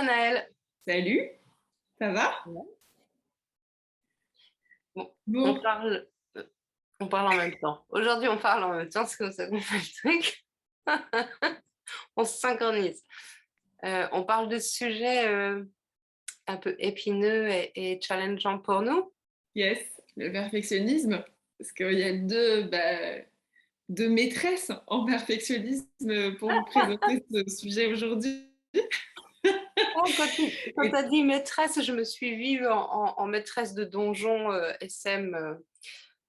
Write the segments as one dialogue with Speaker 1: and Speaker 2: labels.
Speaker 1: Naël.
Speaker 2: Salut, ça va?
Speaker 1: Ouais. Bon, on
Speaker 2: Bon,
Speaker 1: parle, on parle en même temps. Aujourd'hui, on parle en même temps, c'est comme ça qu'on fait le truc. On se synchronise. On parle de sujets un peu épineux et challengeants pour nous.
Speaker 2: yes, le perfectionnisme, parce qu'il y a deux maîtresses en perfectionnisme pour nous présenter ce sujet aujourd'hui.
Speaker 1: Oh, quand tu
Speaker 2: Et-
Speaker 1: as dit maîtresse, je me suis vue en maîtresse de donjon SM.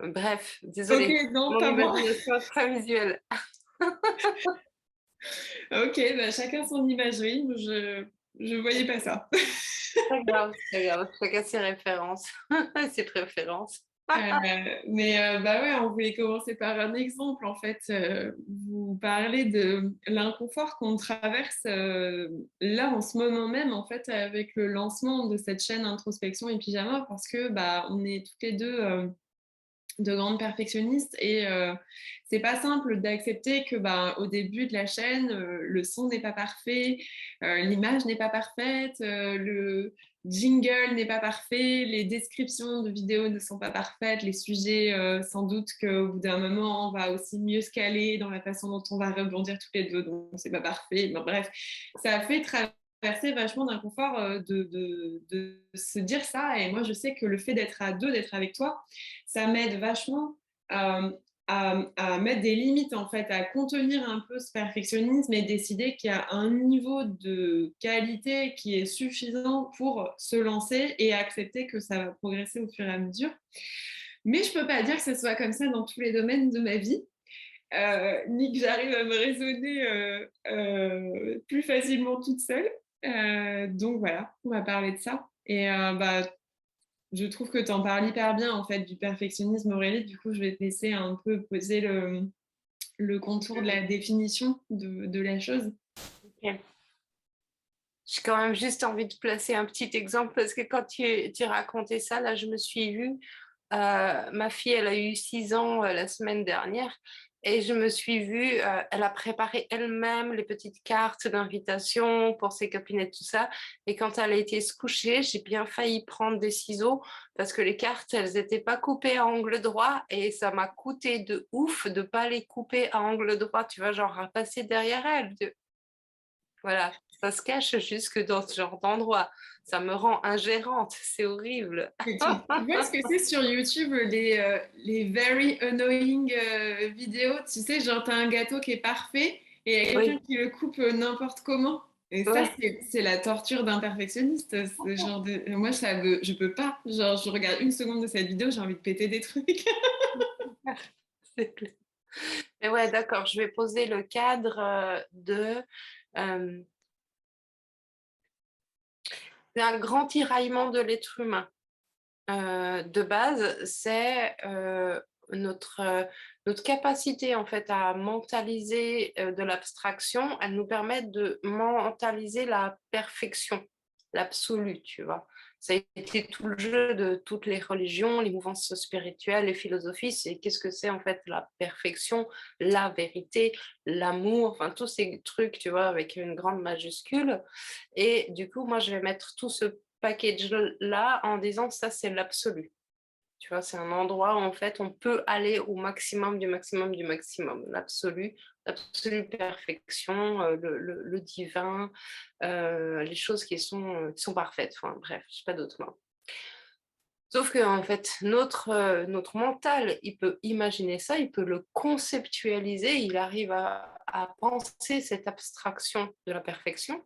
Speaker 1: Bref,
Speaker 2: Ok,
Speaker 1: désolée,
Speaker 2: non,
Speaker 1: mon
Speaker 2: pas moi.
Speaker 1: imagination est très visuelle.
Speaker 2: Ok, bah, chacun son imagerie, moi, je voyais pas ça.
Speaker 1: C'est pas grave, chacun ses références, ses préférences.
Speaker 2: Bah ouais, on voulait commencer par un exemple. En fait, vous parlez de l'inconfort qu'on traverse là en ce moment même, en fait, avec le lancement de cette chaîne Introspection et Pyjama, parce que bah on est toutes les deux de grandes perfectionnistes et c'est pas simple d'accepter que bah au début de la chaîne, le son n'est pas parfait, l'image n'est pas parfaite, le jingle n'est pas parfait, les descriptions de vidéos ne sont pas parfaites, les sujets sans doute qu'au bout d'un moment on va aussi mieux se caler dans la façon dont on va rebondir tous les deux, donc c'est pas parfait. Mais bref, ça a fait traverser vachement d'inconfort de se dire ça, et moi je sais que le fait d'être à deux, d'être avec toi, ça m'aide vachement à mettre des limites, en fait, à contenir un peu ce perfectionnisme et décider qu'il y a un niveau de qualité qui est suffisant pour se lancer et accepter que ça va progresser au fur et à mesure. Mais je peux pas dire que ce soit comme ça dans tous les domaines de ma vie. Ni que j'arrive à me raisonner plus facilement toute seule. Donc voilà, on va parler de ça. Et bah, je trouve que tu en parles hyper bien, en fait, du perfectionnisme, Aurélie. Du coup, je vais te laisser un peu poser le contour de la définition de la chose.
Speaker 1: Ok. J'ai quand même juste envie de placer un petit exemple parce que quand tu racontais ça, là, je me suis vue. Ma fille, elle a eu 6 ans la semaine dernière et je me suis vue, elle a préparé elle-même les petites cartes d'invitation pour ses copines et tout ça. Et quand elle a été se coucher, j'ai bien failli prendre des ciseaux parce que les cartes, elles n'étaient pas coupées à angle droit et ça m'a coûté de ouf de pas les couper à angle droit, tu vois, genre à passer derrière elle. Voilà, ça se cache jusque dans ce genre d'endroit. Ça me rend ingérante, c'est horrible.
Speaker 2: Et tu vois ce que c'est sur YouTube, les very annoying vidéos? Tu sais, genre, t'as un gâteau qui est parfait et il y a quelqu'un
Speaker 1: Oui,
Speaker 2: qui le coupe n'importe comment. Et ça,
Speaker 1: ouais,
Speaker 2: c'est la torture d'un perfectionniste. Moi, je peux pas. Genre, je regarde une seconde de cette vidéo, j'ai envie de péter des trucs.
Speaker 1: c'est clair. Mais ouais, d'accord, je vais poser le cadre euh, d'un grand tiraillement de l'être humain. De base, c'est notre capacité en fait à mentaliser de l'abstraction. Elle nous permet de mentaliser la perfection, l'absolu, tu vois. Ça a été tout le jeu de toutes les religions, les mouvances spirituelles, les philosophies. C'est qu'est-ce que c'est en fait la perfection, la vérité, l'amour, enfin tous ces trucs, tu vois, avec une grande majuscule. Et du coup, moi, je vais mettre tout ce package-là en disant ça, c'est l'absolu. Tu vois, c'est un endroit où en fait on peut aller au maximum du maximum du maximum. L'absolu, l'absolue perfection, le divin, les choses qui sont parfaites. Enfin bref, je sais pas d'autres mots. Sauf que en fait, notre mental, il peut imaginer ça, il peut le conceptualiser, il arrive à penser cette abstraction de la perfection,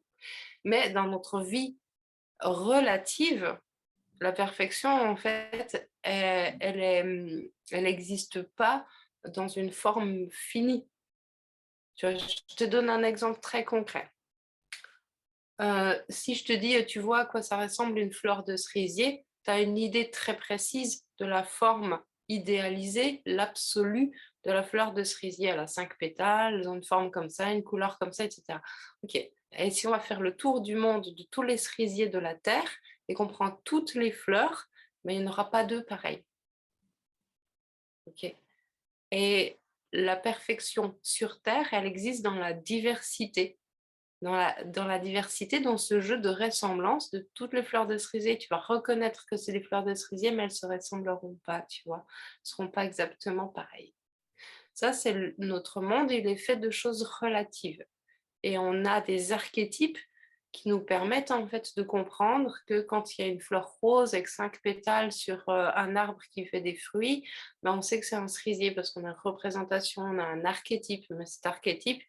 Speaker 1: mais dans notre vie relative, la perfection, en fait, elle n'existe pas dans une forme finie. Tu vois, je te donne un exemple très concret. Si je te dis, tu vois à quoi ça ressemble une fleur de cerisier, tu as une idée très précise de la forme idéalisée, l'absolu de la fleur de cerisier. Elle a 5 pétales, elles ont une forme comme ça, une couleur comme ça, etc. Ok. Et si on va faire le tour du monde de tous les cerisiers de la Terre et qu'on prend toutes les fleurs, mais il n'y en aura pas deux pareilles. Ok. Et la perfection sur Terre, elle existe dans la diversité. dans la diversité, dans ce jeu de ressemblance de toutes les fleurs de cerisier. Tu vas reconnaître que c'est des fleurs de cerisier, mais elles se ressembleront pas, tu vois. Elles ne seront pas exactement pareilles. Ça, c'est notre monde, il est fait de choses relatives. Et on a des archétypes qui nous permettent en fait de comprendre que quand il y a une fleur rose avec 5 pétales sur un arbre qui fait des fruits, ben on sait que c'est un cerisier parce qu'on a une représentation, on a un archétype, mais cet archétype,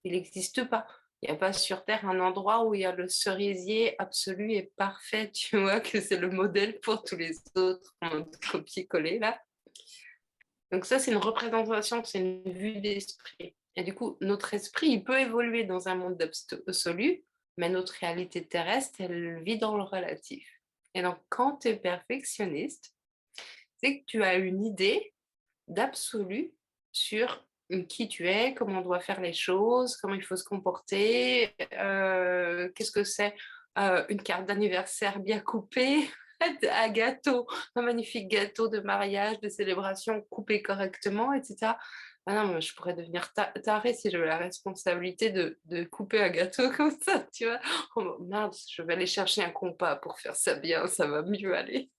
Speaker 1: il n'existe pas. Il n'y a pas sur Terre un endroit où il y a le cerisier absolu et parfait, tu vois, que c'est le modèle pour tous les autres, en copier-coller là. Donc ça, c'est une représentation, c'est une vue d'esprit. Et du coup, notre esprit, il peut évoluer dans un monde absolu, mais notre réalité terrestre, elle vit dans le relatif. Et donc, quand tu es perfectionniste, c'est que tu as une idée d'absolu sur qui tu es, comment on doit faire les choses, comment il faut se comporter, qu'est-ce que c'est une carte d'anniversaire bien coupée, un gâteau, un magnifique gâteau de mariage, de célébration coupé correctement, etc. Ah non, mais je pourrais devenir tarée si j'avais la responsabilité de couper un gâteau comme ça, tu vois. Oh, merde, je vais aller chercher un compas pour faire ça bien, ça va mieux aller.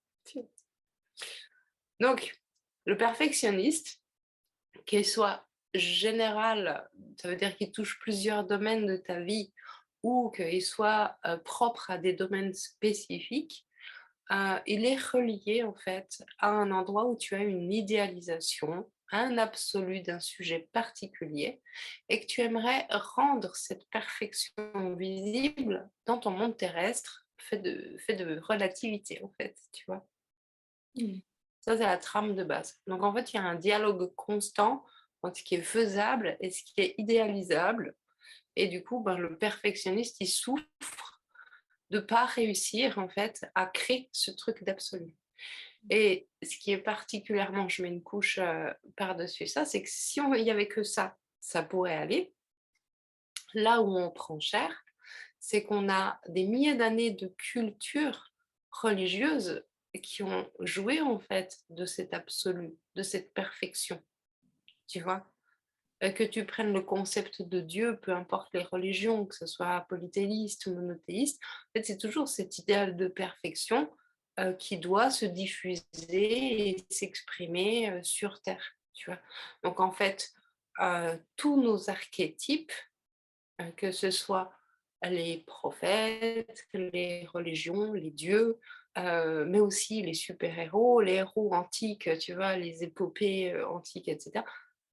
Speaker 1: Donc, le perfectionniste, qu'il soit général, ça veut dire qu'il touche plusieurs domaines de ta vie, ou qu'il soit propre à des domaines spécifiques, il est relié en fait à un endroit où tu as une idéalisation, un absolu d'un sujet particulier, et que tu aimerais rendre cette perfection visible dans ton monde terrestre, fait de relativité en fait, tu vois. Ça, c'est la trame de base. Donc, en fait, il y a un dialogue constant entre ce qui est faisable et ce qui est idéalisable. Et du coup, ben, le perfectionniste, il souffre de ne pas réussir, en fait, à créer ce truc d'absolu. Et ce qui est particulièrement, je mets une couche par-dessus ça, c'est que si il n'y avait que ça pourrait aller. Là où on prend cher, c'est qu'on a des milliers d'années de culture religieuse qui ont joué en fait de cet absolu, de cette perfection, tu vois. Que tu prennes le concept de Dieu, peu importe les religions, que ce soit polythéiste ou monothéiste, en fait, c'est toujours cet idéal de perfection qui doit se diffuser et s'exprimer sur Terre, tu vois. Donc en fait, tous nos archétypes, que ce soit les prophètes, les religions, les dieux, mais aussi les super-héros, les héros antiques, tu vois, les épopées antiques, etc.,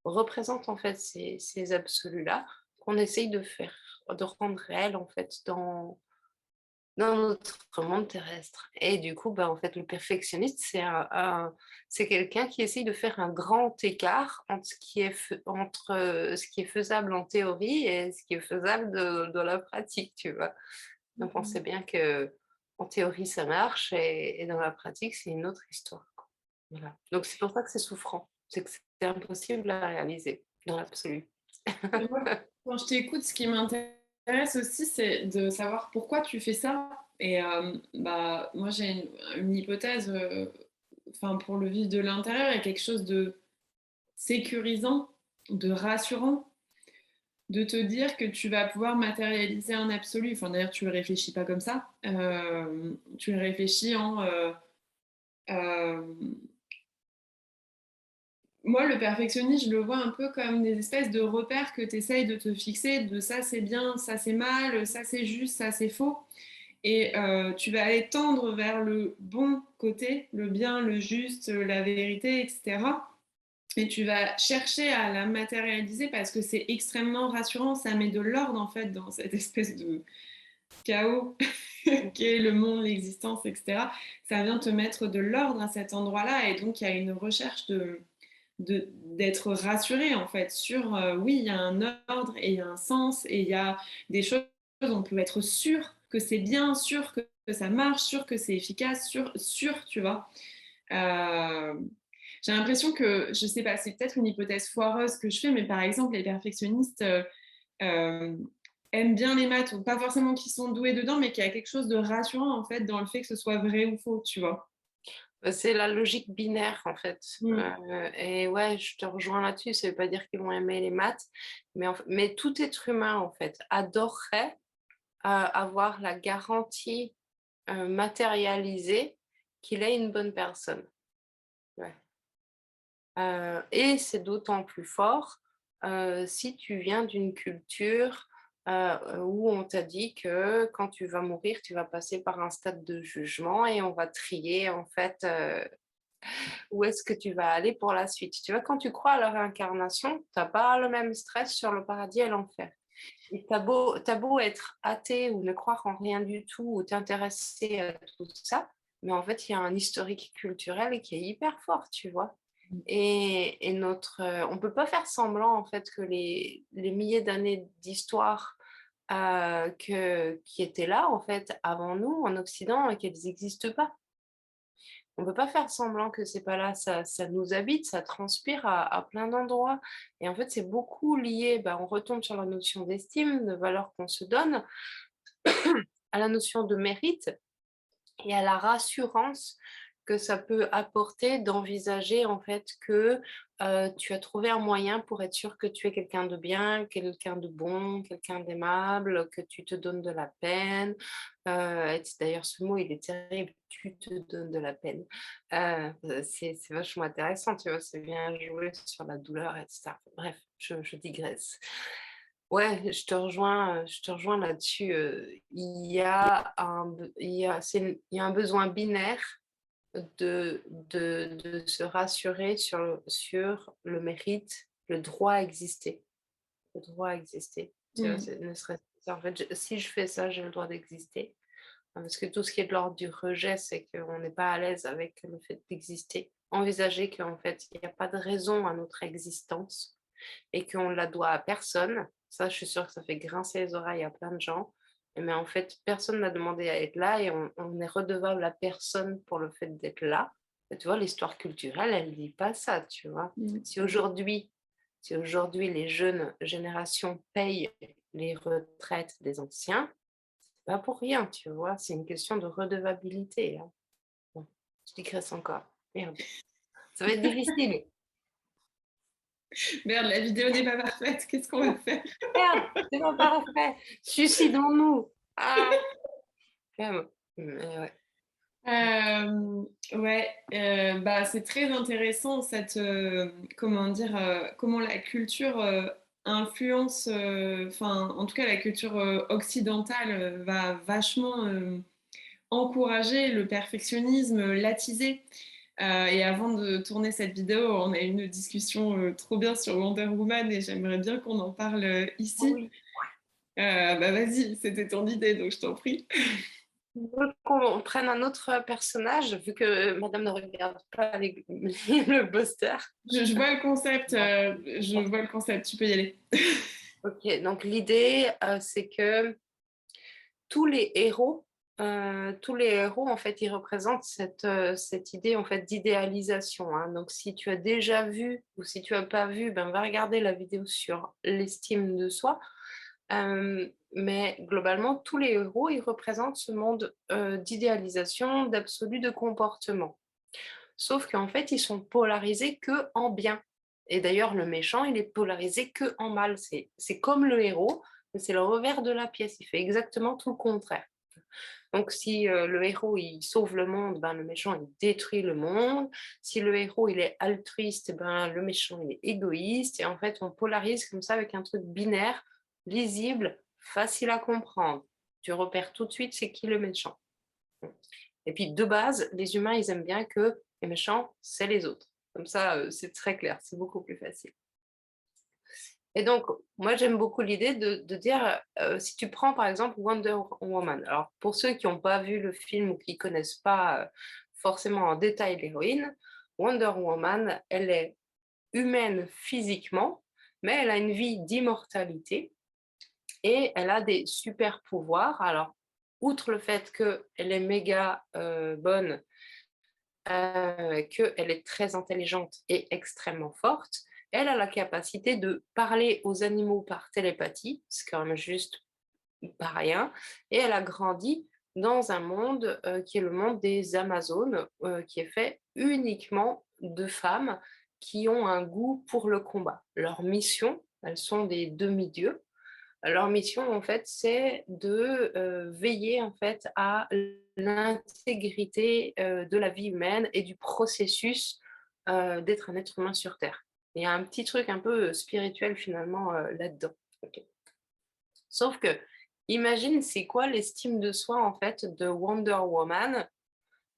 Speaker 1: représentent en fait ces absolus-là qu'on essaye de rendre réels en fait dans notre monde terrestre. Et du coup, bah, en fait, le perfectionniste, c'est quelqu'un qui essaye de faire un grand écart entre ce qui est faisable en théorie et ce qui est faisable dans la pratique, tu vois. Donc, on sait bien que en théorie, ça marche et dans la pratique, c'est une autre histoire, quoi. Voilà. Donc, c'est pour ça que c'est souffrant. C'est que c'est impossible à réaliser dans l'absolu.
Speaker 2: Et moi, quand je t'écoute, ce qui m'intéresse aussi, c'est de savoir pourquoi tu fais ça. Et bah, moi, j'ai une hypothèse, enfin, pour le vivre de l'intérieur, il y a quelque chose de sécurisant, de rassurant, de te dire que tu vas pouvoir matérialiser un absolu. Enfin, d'ailleurs, tu ne le réfléchis pas comme ça. Tu le réfléchis en... euh, moi, le perfectionnisme, je le vois un peu comme des espèces de repères que tu essayes de te fixer, de ça c'est bien, ça c'est mal, ça c'est juste, ça c'est faux. Et tu vas aller tendre vers le bon côté, le bien, le juste, la vérité, etc. Et tu vas chercher à la matérialiser parce que c'est extrêmement rassurant, ça met de l'ordre en fait dans cette espèce de chaos qu'est le monde, l'existence, etc. Ça vient te mettre de l'ordre à cet endroit-là et donc il y a une recherche d'être rassuré en fait sur oui, il y a un ordre et il y a un sens et il y a des choses, on peut être sûr que c'est bien, sûr que ça marche, sûr que c'est efficace, sûr, tu vois. Euh, j'ai l'impression que, je sais pas, c'est peut-être une hypothèse foireuse que je fais, mais par exemple, les perfectionnistes euh, aiment bien les maths, ou pas forcément qu'ils sont doués dedans, mais qu'il y a quelque chose de rassurant en fait dans le fait que ce soit vrai ou faux, tu vois.
Speaker 1: C'est la logique binaire en fait.
Speaker 2: Mm.
Speaker 1: Et ouais, je te rejoins là-dessus. Ça ne veut pas dire qu'ils vont aimer les maths, mais tout être humain en fait adorerait avoir la garantie matérialisée qu'il est une bonne personne. Ouais. Et c'est d'autant plus fort si tu viens d'une culture où on t'a dit que quand tu vas mourir, tu vas passer par un stade de jugement et on va trier en fait où est-ce que tu vas aller pour la suite. Tu vois, quand tu crois à la réincarnation, tu n'as pas le même stress sur le paradis et l'enfer. Et t'as beau être athée ou ne croire en rien du tout ou t'intéresser à tout ça, mais en fait, il y a un historique culturel qui est hyper fort, tu vois. Et on ne peut pas faire semblant, en fait, que les milliers d'années d'histoire qui étaient là, en fait, avant nous, en Occident, qu'elles n'existent pas. On ne peut pas faire semblant que c'est pas là, ça nous habite, ça transpire à plein d'endroits. Et en fait, c'est beaucoup lié, on retombe sur la notion d'estime, de valeur qu'on se donne, à la notion de mérite et à la rassurance que ça peut apporter d'envisager en fait que tu as trouvé un moyen pour être sûr que tu es quelqu'un de bien, quelqu'un de bon, quelqu'un d'aimable, que tu te donnes de la peine. D'ailleurs, ce mot, il est terrible, tu te donnes de la peine. C'est vachement intéressant, tu vois, c'est bien joué sur la douleur, etc. Bref, je digresse. Ouais, je te rejoins là-dessus. Il y a un besoin binaire de se rassurer sur le mérite, le droit à exister. Le droit à exister. Tu vois,
Speaker 2: Mmh.
Speaker 1: ne serait en fait, si je fais ça, j'ai le droit d'exister. Parce que tout ce qui est de l'ordre du rejet, c'est qu'on n'est pas à l'aise avec le fait d'exister. Envisager qu'en fait, il n'y a pas de raison à notre existence et qu'on la doit à personne. Ça, je suis sûre que ça fait grincer les oreilles à plein de gens. Mais en fait, personne n'a demandé à être là et on est redevable à personne pour le fait d'être là. Et tu vois, l'histoire culturelle, elle ne dit pas ça, tu vois.
Speaker 2: Mmh.
Speaker 1: Si aujourd'hui, si aujourd'hui les jeunes générations payent les retraites des anciens, c'est pas pour rien, tu vois. C'est une question de redevabilité, hein. Bon, je digresse encore. Merde. Ça va être difficile.
Speaker 2: Merde, la vidéo n'est pas parfaite, qu'est-ce qu'on va faire?
Speaker 1: Merde, c'est pas parfait. Suicidons-nous. Ah, quand mais ouais.
Speaker 2: Ouais, bah, c'est très intéressant cette, comment dire, comment la culture, influence, enfin, en tout cas, la culture, occidentale, va vachement, encourager le perfectionnisme, l'attiser. Et avant de tourner cette vidéo, on a eu une discussion, trop bien sur Wonder Woman et j'aimerais bien qu'on en parle,
Speaker 1: Oh
Speaker 2: ici.
Speaker 1: oui.
Speaker 2: Bah, vas-y, c'était ton idée, donc je t'en prie.
Speaker 1: Je veux qu'on prenne un autre personnage, vu que madame ne regarde pas le poster.
Speaker 2: Je vois le concept, je vois le concept, tu peux y aller.
Speaker 1: Ok, donc l'idée, c'est que tous les héros, en fait, ils représentent cette idée en fait d'idéalisation, hein. Donc, si tu as déjà vu ou si tu n'as pas vu, va regarder la vidéo sur l'estime de soi. Mais globalement, tous les héros, ils représentent ce monde d'idéalisation, d'absolu de comportement. Sauf qu'en fait, ils sont polarisés que en bien. Et d'ailleurs, le méchant, il est polarisé que en mal. C'est comme le héros, mais c'est le revers de la pièce. Il fait exactement tout le contraire. Donc, si le héros, il sauve le monde, le méchant, il détruit le monde. Si le héros, il est altruiste, le méchant, il est égoïste. Et en fait, on polarise comme ça avec un truc binaire, lisible, facile à comprendre. Tu repères tout de suite c'est qui le méchant. Et puis, de base, les humains, ils aiment bien que les méchants, c'est les autres. Comme ça, c'est très clair, c'est beaucoup plus facile. Et donc, moi, j'aime beaucoup l'idée de dire, si tu prends par exemple Wonder Woman, alors pour ceux qui n'ont pas vu le film ou qui ne connaissent pas forcément en détail l'héroïne, Wonder Woman, elle est humaine physiquement, mais elle a une vie d'immortalité et elle a des super pouvoirs. Alors, outre le fait qu'elle est méga bonne, qu'elle est très intelligente et extrêmement forte, elle a la capacité de parler aux animaux par télépathie, c'est quand même juste pas rien, et elle a grandi dans un monde qui est le monde des Amazones, qui est fait uniquement de femmes qui ont un goût pour le combat. Leur mission, elles sont des demi-dieux, Leur mission, en fait, c'est de veiller en fait à l'intégrité de la vie humaine et du processus d'être un être humain sur Terre. Il y a un petit truc un peu spirituel finalement là-dedans. Ok. Sauf que, imagine, c'est quoi l'estime de soi en fait de Wonder Woman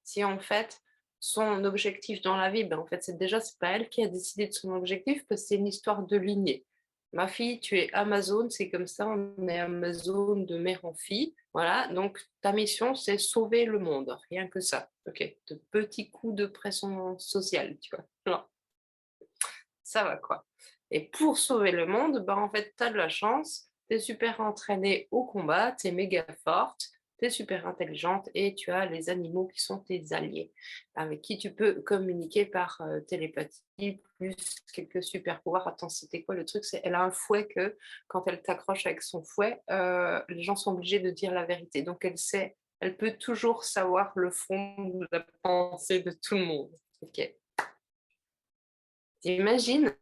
Speaker 1: si en fait son objectif dans la vie, ben en fait c'est pas elle qui a décidé de son objectif parce que c'est une histoire de lignée. Ma fille, tu es Amazon, c'est comme ça, on est Amazon de mère en fille. Voilà, donc ta mission, c'est sauver le monde, rien que ça. Ok, de petits coups de pression sociale, tu vois. Non, ça va quoi. Et pour sauver le monde, ben en fait, tu as de la chance, tu es super entraînée au combat, tu es méga forte, tu es super intelligente et tu as les animaux qui sont tes alliés, avec qui tu peux communiquer par télépathie, plus quelques super pouvoirs. Attends, c'était quoi le truc? C'est elle a un fouet que quand elle t'accroche avec son fouet, les gens sont obligés de dire la vérité. Donc elle sait, elle peut toujours savoir le fond de la pensée de tout le monde. Ok. T'imagines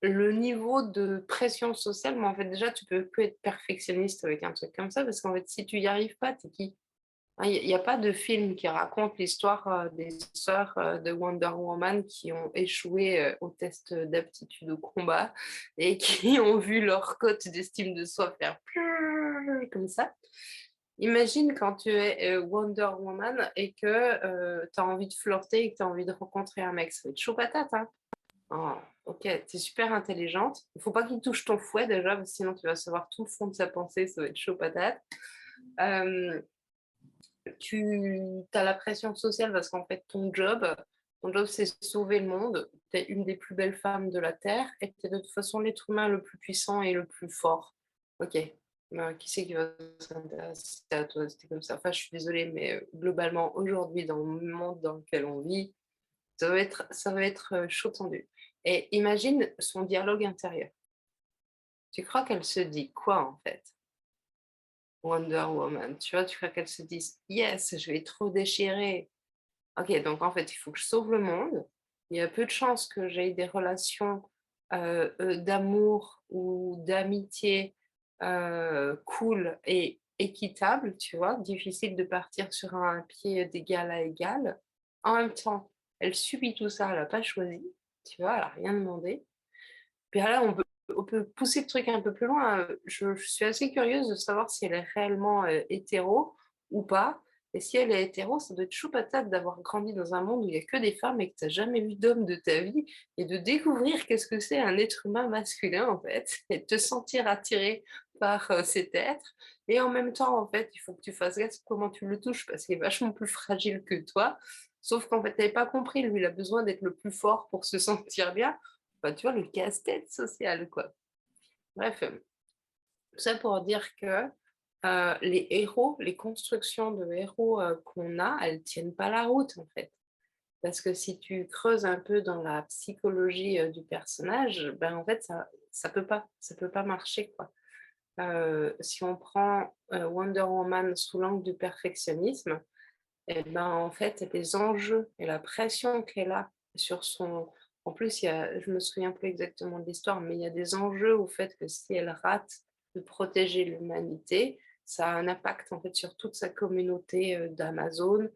Speaker 1: le niveau de pression sociale, mais en fait, déjà, tu peux que être perfectionniste avec un truc comme ça, parce qu'en fait, si tu y arrives pas, t'es qui? Il n'y a pas de film qui raconte l'histoire des sœurs de Wonder Woman qui ont échoué au test d'aptitude au combat et qui ont vu leur cote d'estime de soi faire comme ça. Imagine quand tu es Wonder Woman et que tu as envie de flirter et que tu as envie de rencontrer un mec. Ça va être chaud patate, hein. Oh, ok, tu es super intelligente. Il faut pas qu'il touche ton fouet déjà, parce que sinon tu vas savoir tout le fond de sa pensée, ça va être chaud patate. Euh, tu as la pression sociale parce qu'en fait, ton job c'est sauver le monde. Tu es une des plus belles femmes de la Terre et tu es de toute façon l'être humain le plus puissant et le plus fort. Ok, qui c'est qui va s'intéresser à toi? C'était comme ça. Enfin, je suis désolée, mais globalement, aujourd'hui, dans le monde dans lequel on vit, ça va être chaud tendu. Et imagine son dialogue intérieur. Tu crois qu'elle se dit quoi en fait? Wonder Woman, tu vois, tu crois qu'elle se dise yes, je vais trop déchirer. Ok, donc en fait, il faut que je sauve le monde. Il y a peu de chances que j'aie des relations d'amour ou d'amitié cool et équitable, tu vois. Difficile de partir sur un pied d'égal à égal. En même temps, elle subit tout ça, elle n'a pas choisi, tu vois, elle n'a rien demandé. Puis là, on peut pousser le truc un peu plus loin. Je suis assez curieuse de savoir si elle est réellement hétéro ou pas. Et si elle est hétéro, ça doit être chou patate d'avoir grandi dans un monde où il n'y a que des femmes et que tu n'as jamais vu d'homme de ta vie et de découvrir qu'est-ce que c'est un être humain masculin en fait et de te sentir attiré par cet être. Et en même temps, en fait, il faut que tu fasses gaffe comment tu le touches parce qu'il est vachement plus fragile que toi. Sauf qu'en fait, tu n'avais pas compris, lui, il a besoin d'être le plus fort pour se sentir bien. Bah, tu vois, le casse-tête social, quoi. Bref, tout ça pour dire que les héros, les constructions de héros qu'on a, elles tiennent pas la route, en fait. Parce que si tu creuses un peu dans la psychologie du personnage, ben en fait, ça peut pas marcher, quoi. Si on prend Wonder Woman sous l'angle du perfectionnisme, et ben en fait, les enjeux et la pression qu'elle a sur son. En plus, je me souviens plus exactement de l'histoire, mais il y a des enjeux au fait que si elle rate de protéger l'humanité, ça a un impact en fait sur toute sa communauté d'Amazon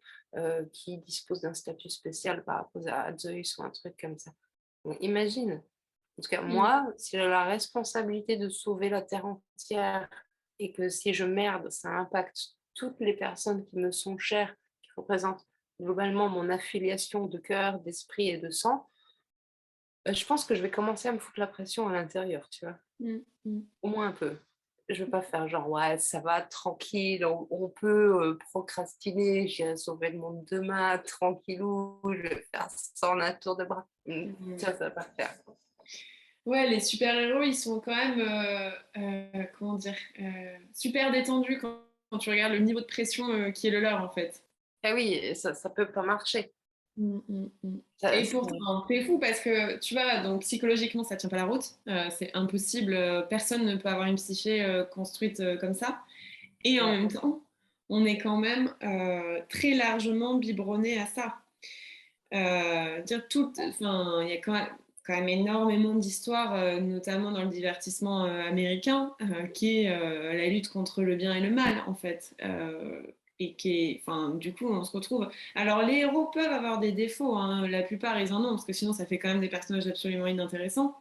Speaker 1: qui dispose d'un statut spécial par rapport à Zeus ou un truc comme ça. Donc, imagine. En tout cas,
Speaker 2: Mmh.
Speaker 1: moi, si j'ai la responsabilité de sauver la Terre entière et que si je merde, ça impacte toutes les personnes qui me sont chères, qui représentent globalement mon affiliation de cœur, d'esprit et de sang, je pense que je vais commencer à me foutre la pression à l'intérieur, tu vois,
Speaker 2: Mmh mh.
Speaker 1: au moins un peu. Je ne veux pas faire genre, ouais, ça va, tranquille, on peut procrastiner, j'irai sauver le monde demain, tranquillou, je vais faire ça en un tour de bras.
Speaker 2: Mmh.
Speaker 1: Ça va pas faire.
Speaker 2: Ouais, les super-héros, ils sont quand même, comment dire, super détendus quand tu regardes le niveau de pression qui est le leur, en fait.
Speaker 1: Eh oui, ça peut pas marcher.
Speaker 2: Mmh, mmh, mmh.
Speaker 1: Ça,
Speaker 2: Et
Speaker 1: ça-
Speaker 2: pourtant, c'est fou parce que tu vois, donc psychologiquement, ça tient pas la route. C'est impossible. Personne ne peut avoir une psyché construite comme ça. Et en même
Speaker 1: ouais.
Speaker 2: temps, on est quand même très largement biberonné à ça. Dire tout, enfin, il y a quand même, quand même énormément d'histoires, notamment dans le divertissement américain, qui est la lutte contre le bien et le mal, en fait. Et qui est, enfin, du coup, on se retrouve. Alors, les héros peuvent avoir des défauts, hein. La plupart, ils en ont, parce que sinon, ça fait quand même des personnages absolument inintéressants.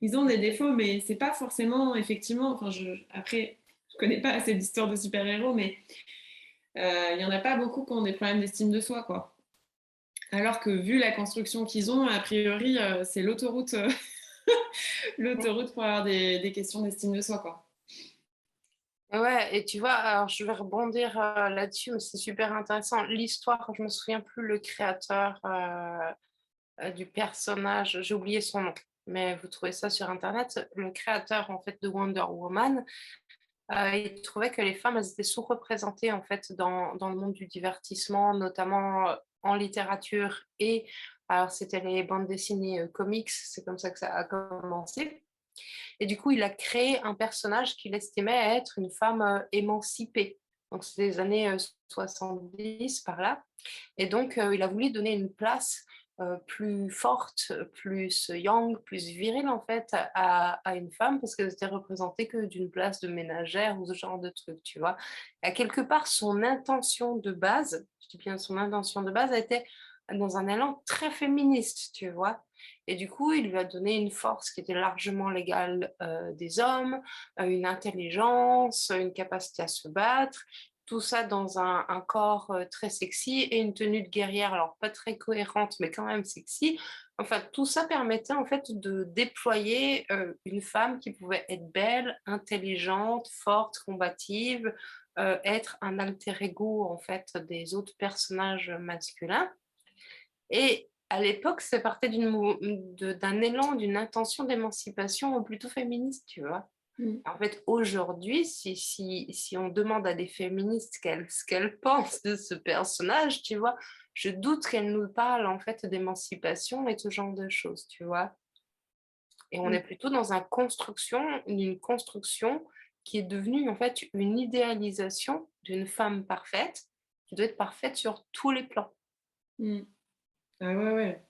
Speaker 2: Ils ont des défauts, mais c'est pas forcément, effectivement. Enfin, après, je connais pas assez d'histoires de super-héros, mais il y en a pas beaucoup qui ont des problèmes d'estime de soi, quoi. Alors que vu la construction qu'ils ont, a priori, c'est l'autoroute, l'autoroute pour avoir des questions d'estime de soi, quoi.
Speaker 1: Ouais, et tu vois, alors je vais rebondir là-dessus, mais c'est super intéressant. L'histoire, je me souviens plus le créateur du personnage, j'ai oublié son nom, mais vous trouvez ça sur Internet. Le créateur en fait de Wonder Woman, il trouvait que les femmes, elles étaient sous-représentées en fait dans le monde du divertissement, notamment en littérature et alors c'était les bandes dessinées comics, c'est comme ça que ça a commencé. Et du coup, il a créé un personnage qu'il estimait être une femme émancipée. Donc, c'est des années 70 par là. Et donc, il a voulu donner une place plus forte, plus young, plus virile en fait à une femme parce qu'elle était représentée que d'une place de ménagère ou ce genre de truc, tu vois. À quelque part, son intention de base, je dis bien son intention de base, a été dans un élan très féministe, tu vois. Et du coup, il lui a donné une force qui était largement l'égale des hommes, une intelligence, une capacité à se battre, tout ça dans un corps très sexy et une tenue de guerrière, alors pas très cohérente, mais quand même sexy. Enfin, tout ça permettait en fait de déployer une femme qui pouvait être belle, intelligente, forte, combative, être un alter ego en fait des autres personnages masculins. Et à l'époque, ça partait d'un élan, d'une intention d'émancipation plutôt féministe, tu vois.
Speaker 2: Mm.
Speaker 1: En fait, aujourd'hui, si on demande à des féministes ce qu'elles pensent de ce personnage, tu vois, je doute qu'elles nous parlent en fait d'émancipation et ce genre de choses, tu vois. Et on
Speaker 2: Mm.
Speaker 1: est plutôt dans une construction qui est devenue en fait une idéalisation d'une femme parfaite qui doit être parfaite sur tous les plans.
Speaker 2: Mm. Ah ouais, ouais.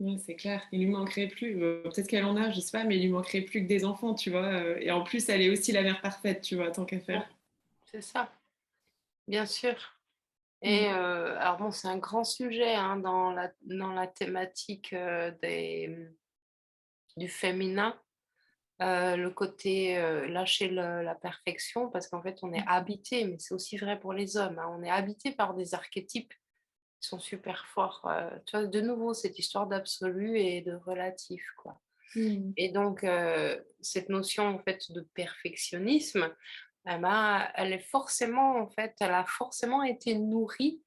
Speaker 2: Oui, c'est clair. Il lui manquerait plus. Peut-être qu'elle en a, je sais pas, mais il lui manquerait plus que des enfants, tu vois. Et en plus, elle est aussi la mère parfaite, tu vois, tant qu'à
Speaker 1: Ouais,
Speaker 2: faire.
Speaker 1: c'est ça, bien sûr.
Speaker 2: Mm.
Speaker 1: Et alors bon, c'est un grand sujet hein, dans la thématique du féminin, le côté lâcher la perfection, parce qu'en fait, on est habité, mais c'est aussi vrai pour les hommes, hein, on est habité par des archétypes qui sont super forts. Tu vois, de nouveau, cette histoire d'absolu et de relatif, quoi.
Speaker 2: Mm.
Speaker 1: Et donc, cette notion en fait de perfectionnisme, eh ben, elle est forcément, en fait, elle a forcément été nourrie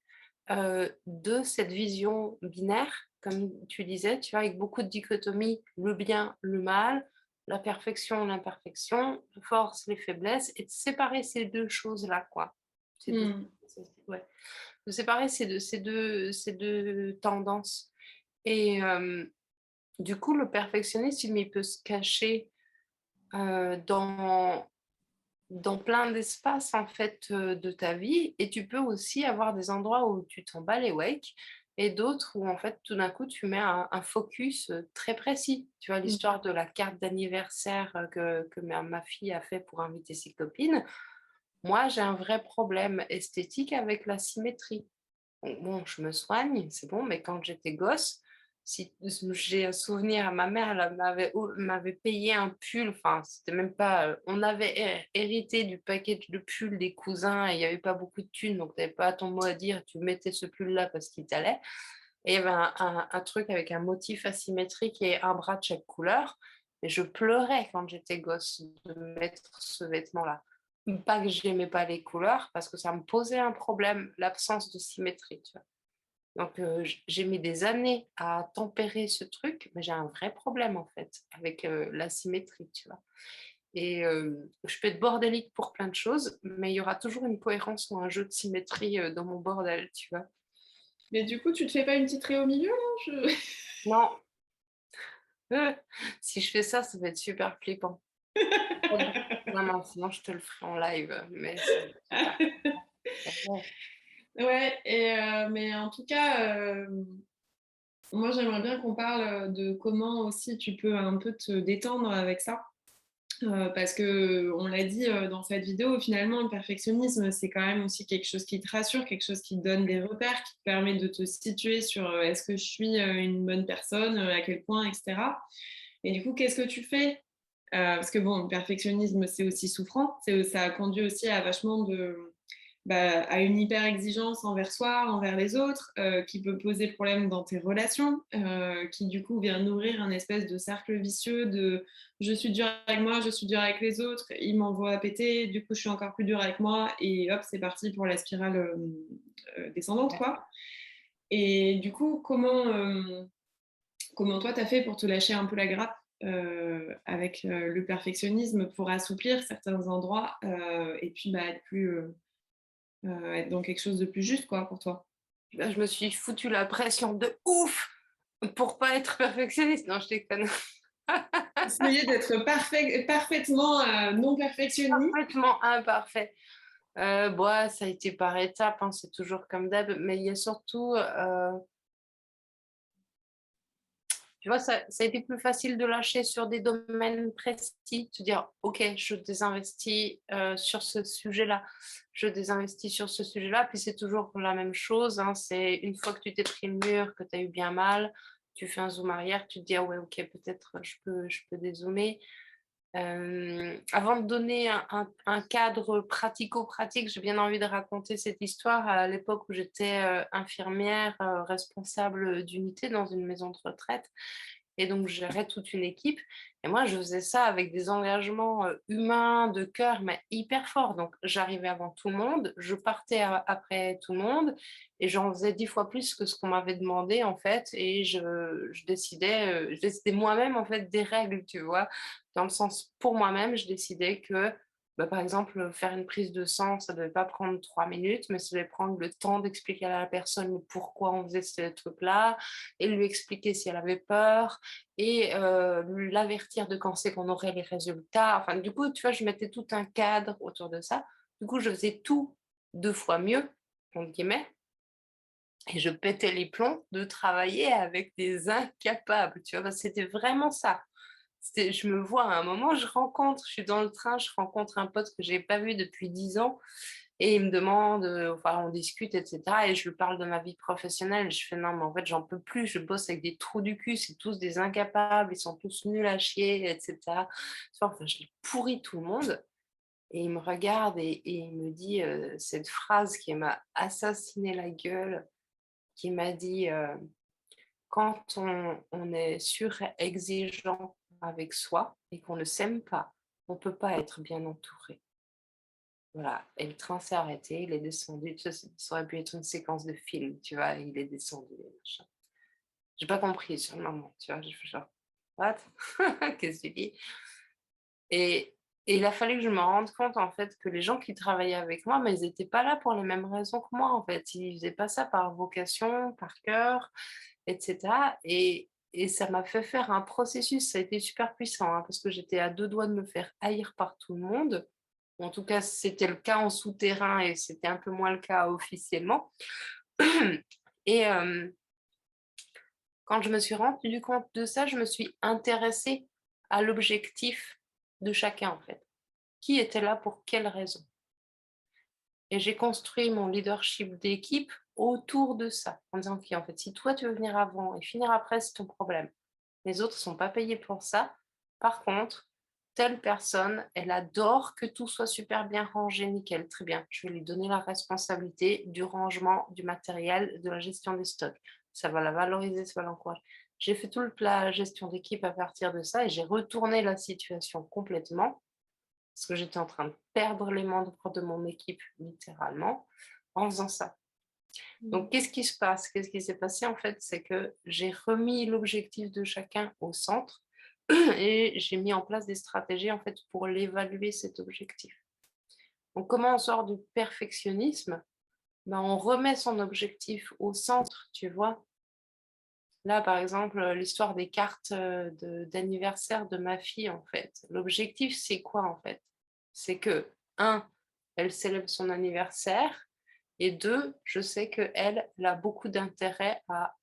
Speaker 1: de cette vision binaire, comme tu disais, tu vois, avec beaucoup de dichotomies, le bien, le mal, la perfection, l'imperfection, la force, les faiblesses, et de séparer ces deux choses-là, quoi.
Speaker 2: Mm.
Speaker 1: Ouais. De séparer ces deux tendances. Et du coup, le perfectionnisme, il peut se cacher dans plein d'espaces en fait de ta vie et tu peux aussi avoir des endroits où tu t'en bats les wake et d'autres où en fait tout d'un coup tu mets un focus très précis. Tu vois
Speaker 2: Mm.
Speaker 1: l'histoire de la carte d'anniversaire que ma fille a fait pour inviter ses copines. Moi j'ai un vrai problème esthétique avec la symétrie. Bon, je me soigne, c'est bon, mais quand j'étais gosse, si j'ai un souvenir, ma mère elle m'avait payé un pull, enfin, c'était même pas. On avait hérité du package de pulls des cousins et il n'y avait pas beaucoup de thunes, donc tu n'avais pas ton mot à dire, tu mettais ce pull-là parce qu'il t'allait. Et il y avait un truc avec un motif asymétrique et un bras de chaque couleur. Et je pleurais quand j'étais gosse de mettre ce vêtement-là. Pas que j'aimais pas les couleurs, parce que ça me posait un problème, l'absence de symétrie, tu vois. Donc, j'ai mis des années à tempérer ce truc, mais j'ai un vrai problème, en fait, avec la symétrie, tu vois. Et je peux être bordélique pour plein de choses, mais il y aura toujours une cohérence ou un jeu de symétrie dans mon bordel, tu vois.
Speaker 2: Mais du coup, tu te fais pas une petite raie au milieu, là?
Speaker 1: Non, si je fais ça, ça va être super flippant. Non, non, sinon je te le ferai en live, mais ça va être super. Ouais.
Speaker 2: Ouais, et mais en tout cas, Moi, j'aimerais bien qu'on parle de comment aussi tu peux un peu te détendre avec ça. Parce que on l'a dit dans cette vidéo, finalement, le perfectionnisme, c'est quand même aussi quelque chose qui te rassure, quelque chose qui te donne des repères, qui te permet de te situer sur est-ce que je suis une bonne personne, à quel point, etc. Et du coup, qu'est-ce que tu fais parce que bon, le perfectionnisme, c'est aussi souffrant. Ça conduit aussi à vachement à une hyper exigence envers soi, envers les autres, qui peut poser problème dans tes relations, qui du coup vient nourrir un espèce de cercle vicieux de je suis dur avec moi, je suis dur avec les autres, ils m'envoient à péter, du coup je suis encore plus dur avec moi, et hop, c'est parti pour la spirale descendante, quoi. Et du coup, comment toi t'as fait pour te lâcher un peu la grappe avec le perfectionnisme pour assouplir certains endroits et puis être être dans quelque chose de plus juste, quoi, pour toi.
Speaker 1: Ben, je me suis foutu la pression de ouf pour pas être perfectionniste. Non, je déconne.
Speaker 2: Essayer d'être parfaitement non perfectionniste.
Speaker 1: Parfaitement imparfait. Bon, ça a été par étapes, hein, c'est toujours comme d'hab, mais il y a surtout, tu vois, ça a été plus facile de lâcher sur des domaines précis, de dire, OK, je désinvestis sur ce sujet-là, je désinvestis sur ce sujet-là, puis c'est toujours la même chose, hein, c'est une fois que tu t'es pris le mur, que tu as eu bien mal, tu fais un zoom arrière, tu te dis, ah ouais, OK, peut-être je peux dézoomer. Avant de donner un cadre pratico-pratique, j'ai bien envie de raconter cette histoire à l'époque où j'étais infirmière responsable d'unité dans une maison de retraite. Et donc, je gérais toute une équipe. Et moi, je faisais ça avec des engagements humains, de cœur, mais hyper forts. Donc, j'arrivais avant tout le monde, je partais après tout le monde, et j'en faisais 10 fois plus que ce qu'on m'avait demandé, en fait. Et je décidais moi-même, en fait, des règles, tu vois. Dans le sens, pour moi-même, je décidais que, bah, par exemple, faire une prise de sang, ça ne devait pas prendre 3 minutes, mais ça devait prendre le temps d'expliquer à la personne le pourquoi on faisait ce truc-là, et lui expliquer si elle avait peur, et l'avertir de quand c'est qu'on aurait les résultats. Enfin, du coup, tu vois, je mettais tout un cadre autour de ça. Du coup, je faisais tout 2 fois mieux, entre guillemets, et je pétais les plombs de travailler avec des incapables, tu vois, parce que c'était vraiment ça. Je me vois à un moment, je suis dans le train, je rencontre un pote que je n'ai pas vu depuis 10 ans, et il me demande, enfin, on discute, etc. Et je lui parle de ma vie professionnelle. Je fais non, mais en fait, j'en peux plus. Je bosse avec des trous du cul. C'est tous des incapables. Ils sont tous nuls à chier, etc. Enfin, je pourris tout le monde. Et il me regarde et il me dit cette phrase qui m'a assassiné la gueule, qui m'a dit quand on est exigeant avec soi et qu'on ne s'aime pas, on ne peut pas être bien entouré. Voilà, et le train s'est arrêté, il est descendu, tu sais, ça aurait pu être une séquence de film, tu vois, il est descendu, machin. J'ai pas compris sur le moment, tu vois, je fais genre, what? Qu'est-ce que tu dis? Et il a fallu que je me rende compte, en fait, que les gens qui travaillaient avec moi, mais ils n'étaient pas là pour les mêmes raisons que moi, en fait. Ils faisaient pas ça par vocation, par cœur, etc. Et ça m'a fait faire un processus, ça a été super puissant, hein, parce que j'étais à 2 doigts de me faire haïr par tout le monde. En tout cas, c'était le cas en souterrain et c'était un peu moins le cas officiellement. Et quand je me suis rendue compte de ça, je me suis intéressée à l'objectif de chacun, en fait. Qui était là pour quelle raison? Et j'ai construit mon leadership d'équipe autour de ça, en disant: «OK, en fait, si toi, tu veux venir avant et finir après, c'est ton problème. Les autres ne sont pas payés pour ça. Par contre, telle personne, elle adore que tout soit super bien rangé, nickel, très bien. Je vais lui donner la responsabilité du rangement du matériel, de la gestion des stocks. Ça va la valoriser, ça va l'encourager.» J'ai fait tout le plat gestion d'équipe à partir de ça et j'ai retourné la situation complètement parce que j'étais en train de perdre les membres de mon équipe littéralement en faisant ça.
Speaker 2: Mmh.
Speaker 1: Donc, qu'est-ce qui se passe? Qu'est-ce qui s'est passé en fait? C'est que j'ai remis l'objectif de chacun au centre et j'ai mis en place des stratégies en fait pour l'évaluer cet objectif. Donc, comment on sort du perfectionnisme? Ben, on remet son objectif au centre, tu vois. Là, par exemple, l'histoire des cartes d'anniversaire de ma fille, en fait. L'objectif, c'est quoi, en fait? C'est que, un, elle célèbre son anniversaire, et deux, je sais qu'elle a beaucoup d'intérêt à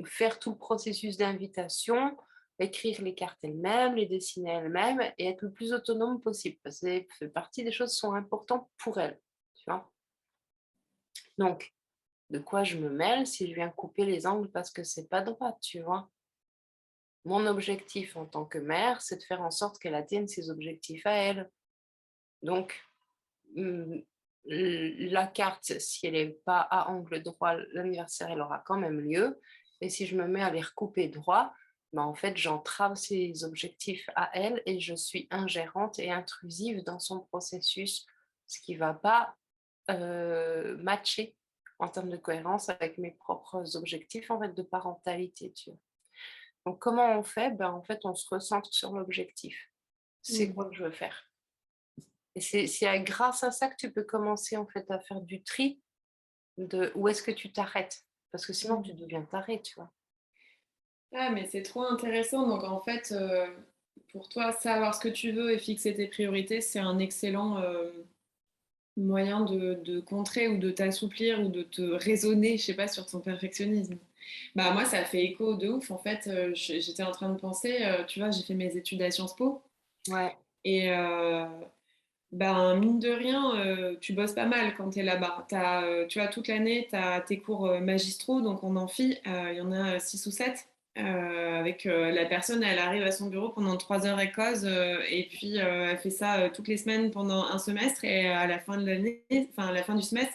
Speaker 1: faire tout le processus d'invitation, écrire les cartes elles-mêmes, les dessiner elles-mêmes et être le plus autonome possible parce que ça fait partie des choses qui sont importantes pour elles, tu vois? Donc, de quoi je me mêle si je viens couper les angles parce que c'est pas droit, tu vois? Mon objectif en tant que mère, c'est de faire en sorte qu'elle atteigne ses objectifs à elle. Donc, mmh, la carte, si elle est pas à angle droit, l'anniversaire, elle aura quand même lieu et si je me mets à les recouper droit, ben, en fait, j'entrave ses objectifs à elle et je suis ingérante et intrusive dans son processus, ce qui va pas, matcher en termes de cohérence avec mes propres objectifs, en fait, de parentalité, tu vois? Donc comment on fait? Ben, en fait, on se recentre sur l'objectif. C'est
Speaker 2: Mmh.
Speaker 1: quoi que je veux faire? Et c'est grâce à ça que tu peux commencer, en fait, à faire du tri de où est-ce que tu t'arrêtes? Parce que sinon tu
Speaker 2: Mmh.
Speaker 1: deviens taré, tu vois?
Speaker 2: Ah, mais c'est trop intéressant. Donc, en fait, pour toi, savoir ce que tu veux et fixer tes priorités, c'est un excellent moyen de contrer ou de t'assouplir ou de te raisonner, je sais pas, sur ton perfectionnisme. Bah, moi, ça fait écho de ouf. En fait, j'étais en train de penser, tu vois, j'ai fait mes études à Sciences Po
Speaker 1: Ouais,
Speaker 2: et ben, mine de rien, tu bosses pas mal quand tu es là-bas. Tu vois, toute l'année, tu as tes cours magistraux, donc en amphi, il y en a 6 ou 7. Avec la personne, elle arrive à son bureau pendant 3 heures et cause, et puis elle fait ça toutes les semaines pendant un semestre, et à la fin de l'année, enfin à la fin du semestre,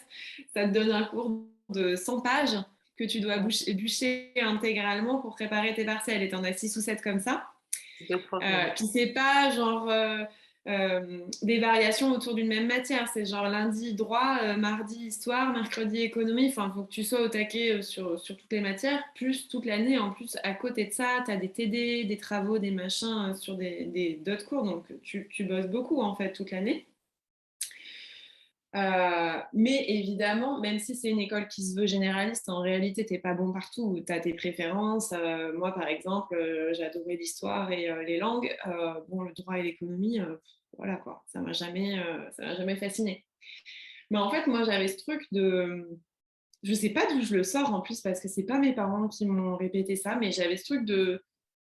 Speaker 2: ça te donne un cours de 100 pages que tu dois
Speaker 1: ouais,
Speaker 2: bûcher intégralement pour préparer tes partiels, et tu en as 6 ou 7 comme ça.
Speaker 1: 2 fois par an.
Speaker 2: Puis c'est pas genre des variations autour d'une même matière. C'est genre lundi droit, mardi histoire, mercredi économie. Enfin, il faut que tu sois au taquet sur toutes les matières, plus toute l'année. En plus, à côté de ça, tu as des TD, des travaux, des machins sur d'autres cours. Donc, tu bosses beaucoup en fait toute l'année. Mais évidemment, même si c'est une école qui se veut généraliste, en réalité, t'es pas bon partout. Tu as tes préférences. Moi, par exemple, j'adorais l'histoire et les langues. Bon, le droit et l'économie, voilà quoi, ça m'a jamais fasciné. Mais en fait, moi, j'avais ce truc de, je sais pas d'où je le sors en plus parce que c'est pas mes parents qui m'ont répété ça, mais j'avais ce truc de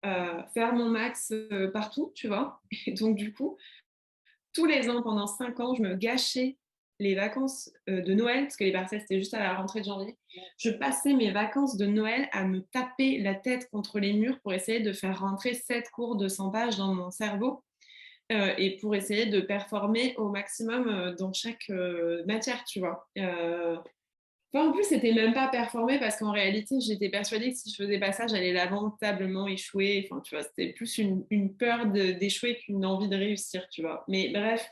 Speaker 2: faire mon max partout, tu vois. Et donc, du coup, tous les ans, pendant 5 ans, je me gâchais les vacances de Noël, parce que les partiels, c'était juste à la rentrée de janvier. Je passais mes vacances de Noël à me taper la tête contre les murs pour essayer de faire rentrer 7 cours de 100 pages dans mon cerveau et pour essayer de performer au maximum dans chaque matière, tu vois. Enfin, en plus, c'était même pas performer parce qu'en réalité, j'étais persuadée que si je faisais pas ça, j'allais lamentablement échouer. Enfin, tu vois, c'était plus une peur d'échouer qu'une envie de réussir, tu vois. Mais bref,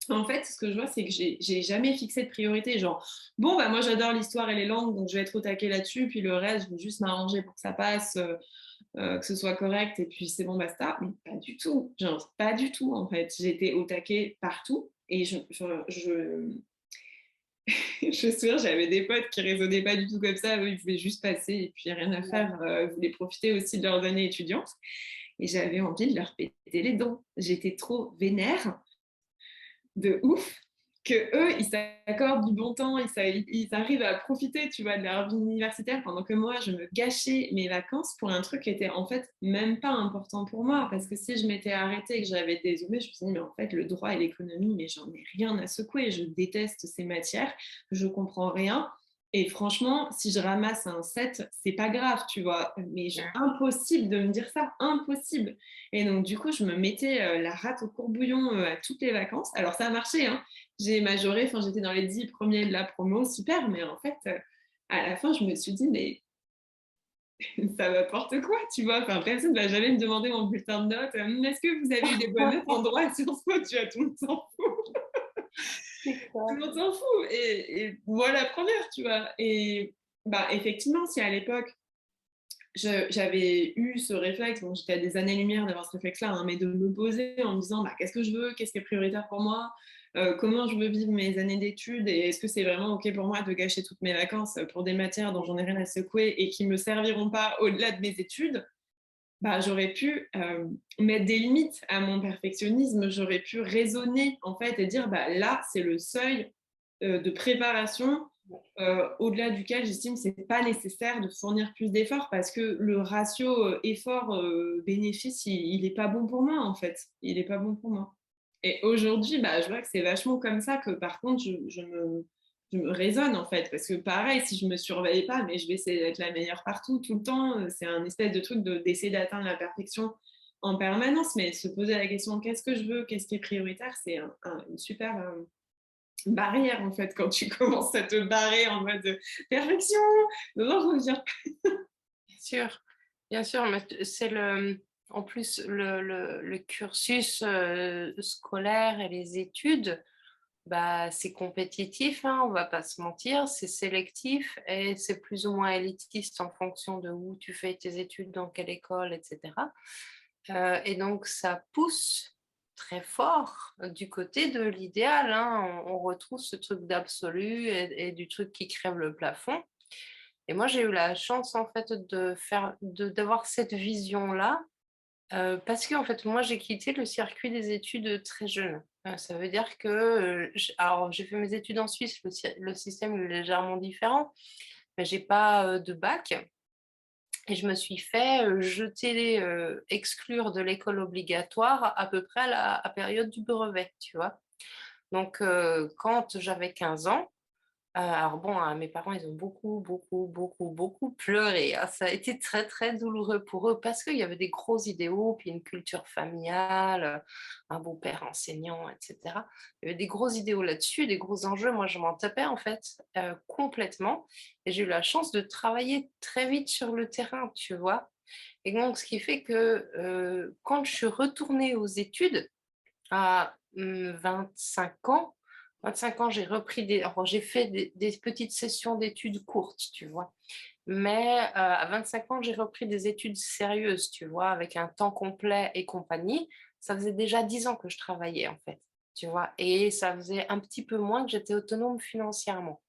Speaker 2: en fait, ce que je vois, c'est que j'ai jamais fixé de priorité. Genre, bon, bah moi, j'adore l'histoire et les langues, donc je vais être au taquet là-dessus. Puis le reste, je vais juste m'arranger pour que ça passe, que ce soit correct. Et puis c'est bon, basta. Mais pas du tout. Genre, pas du tout, en fait. J'étais au taquet partout. Et je me souviens, j'avais des potes qui raisonnaient pas du tout comme ça. Eux, ils voulaient juste passer et puis rien à faire. Ils voulaient profiter aussi de leurs années étudiantes. Et j'avais envie de leur péter les dents. J'étais trop vénère de ouf que eux ils s'accordent du bon temps, ils arrivent à profiter, tu vois, de leur vie universitaire pendant que moi je me gâchais mes vacances pour un truc qui était en fait même pas important pour moi, parce que si je m'étais arrêtée et que j'avais dézoomé, je me suis dit mais en fait le droit et l'économie, mais j'en ai rien à secouer, je déteste ces matières, je comprends rien. Et franchement, si je ramasse un 7, c'est pas grave, tu vois. Mais impossible de me dire ça, impossible. Et donc, du coup, je me mettais la rate au courbouillon à toutes les vacances. Alors, ça a marché, hein. J'ai majoré, enfin, j'étais dans les 10 premiers de la promo, super. Mais en fait, à la fin, je me suis dit, mais ça m'apporte quoi, tu vois. Enfin, personne ne va jamais me demander mon bulletin de notes. Est-ce que vous avez eu des bonnes notes en droit à Sciences Po? Tu vois, tout le monde s'en fout.
Speaker 1: C'est
Speaker 2: Tout
Speaker 1: ça.
Speaker 2: le monde s'en fout. Et moi, la première, tu vois. Et bah, effectivement, si à l'époque, j'avais eu ce réflexe, bon, j'étais à des années-lumière d'avoir ce réflexe-là, hein, mais de me poser en me disant bah, qu'est-ce que je veux, qu'est-ce qui est prioritaire pour moi, comment je veux vivre mes années d'études et est-ce que c'est vraiment OK pour moi de gâcher toutes mes vacances pour des matières dont j'en ai rien à secouer et qui ne me serviront pas au-delà de mes études, bah, j'aurais pu mettre des limites à mon perfectionnisme, j'aurais pu raisonner en fait et dire bah, là, c'est le seuil de préparation au-delà duquel j'estime que c'est pas nécessaire de fournir plus d'efforts parce que le ratio effort-bénéfice, il est pas bon pour moi, en fait. Il est pas bon pour moi. Et aujourd'hui, bah, je vois que c'est vachement comme ça que, par contre, je me raisonne, en fait. Parce que pareil, si je me surveille pas, mais je vais essayer d'être la meilleure partout, tout le temps. C'est un espèce de truc d'essayer d'atteindre la perfection en permanence. Mais se poser la question, qu'est-ce que je veux? Qu'est-ce qui est prioritaire? C'est une super barrière, en fait, quand tu commences à te barrer en mode perfection. Non, non, reviens.
Speaker 1: Bien sûr, mais c'est en plus le cursus scolaire et les études, bah, c'est compétitif, hein, on va pas se mentir, c'est sélectif et c'est plus ou moins élitiste en fonction de où tu fais tes études, dans quelle école, etc. Et donc ça pousse très fort du côté de l'idéal, hein. On retrouve ce truc d'absolu et du truc qui crève le plafond. Et moi, j'ai eu la chance en fait d'avoir cette vision-là, parce qu'en fait, moi, j'ai quitté le circuit des études très jeune. Ça veut dire que, alors j'ai fait mes études en Suisse, le système est légèrement différent, mais j'ai pas, de bac et je me suis fait, jeter, exclure de l'école obligatoire à peu près à la période du brevet, tu vois? Donc, quand j'avais 15 ans, alors bon, hein, mes parents, ils ont beaucoup, beaucoup, beaucoup, beaucoup pleuré, hein. Ça a été très, très douloureux pour eux parce qu'il y avait des gros idéaux, puis une culture familiale, un beau-père enseignant, et cetera. Il y avait des gros idéaux là-dessus, des gros enjeux. Moi, je m'en tapais en fait, complètement et j'ai eu la chance de travailler très vite sur le terrain, tu vois? Et donc ce qui fait que, quand je suis retournée aux études à, 25 ans. 25 ans, j'ai repris alors j'ai fait des petites sessions d'études courtes, tu vois? Mais, à 25 ans, j'ai repris des études sérieuses, tu vois? Avec un temps complet et compagnie. Ça faisait déjà 10 ans que je travaillais, en fait, tu vois? Et ça faisait un petit peu moins que j'étais autonome financièrement.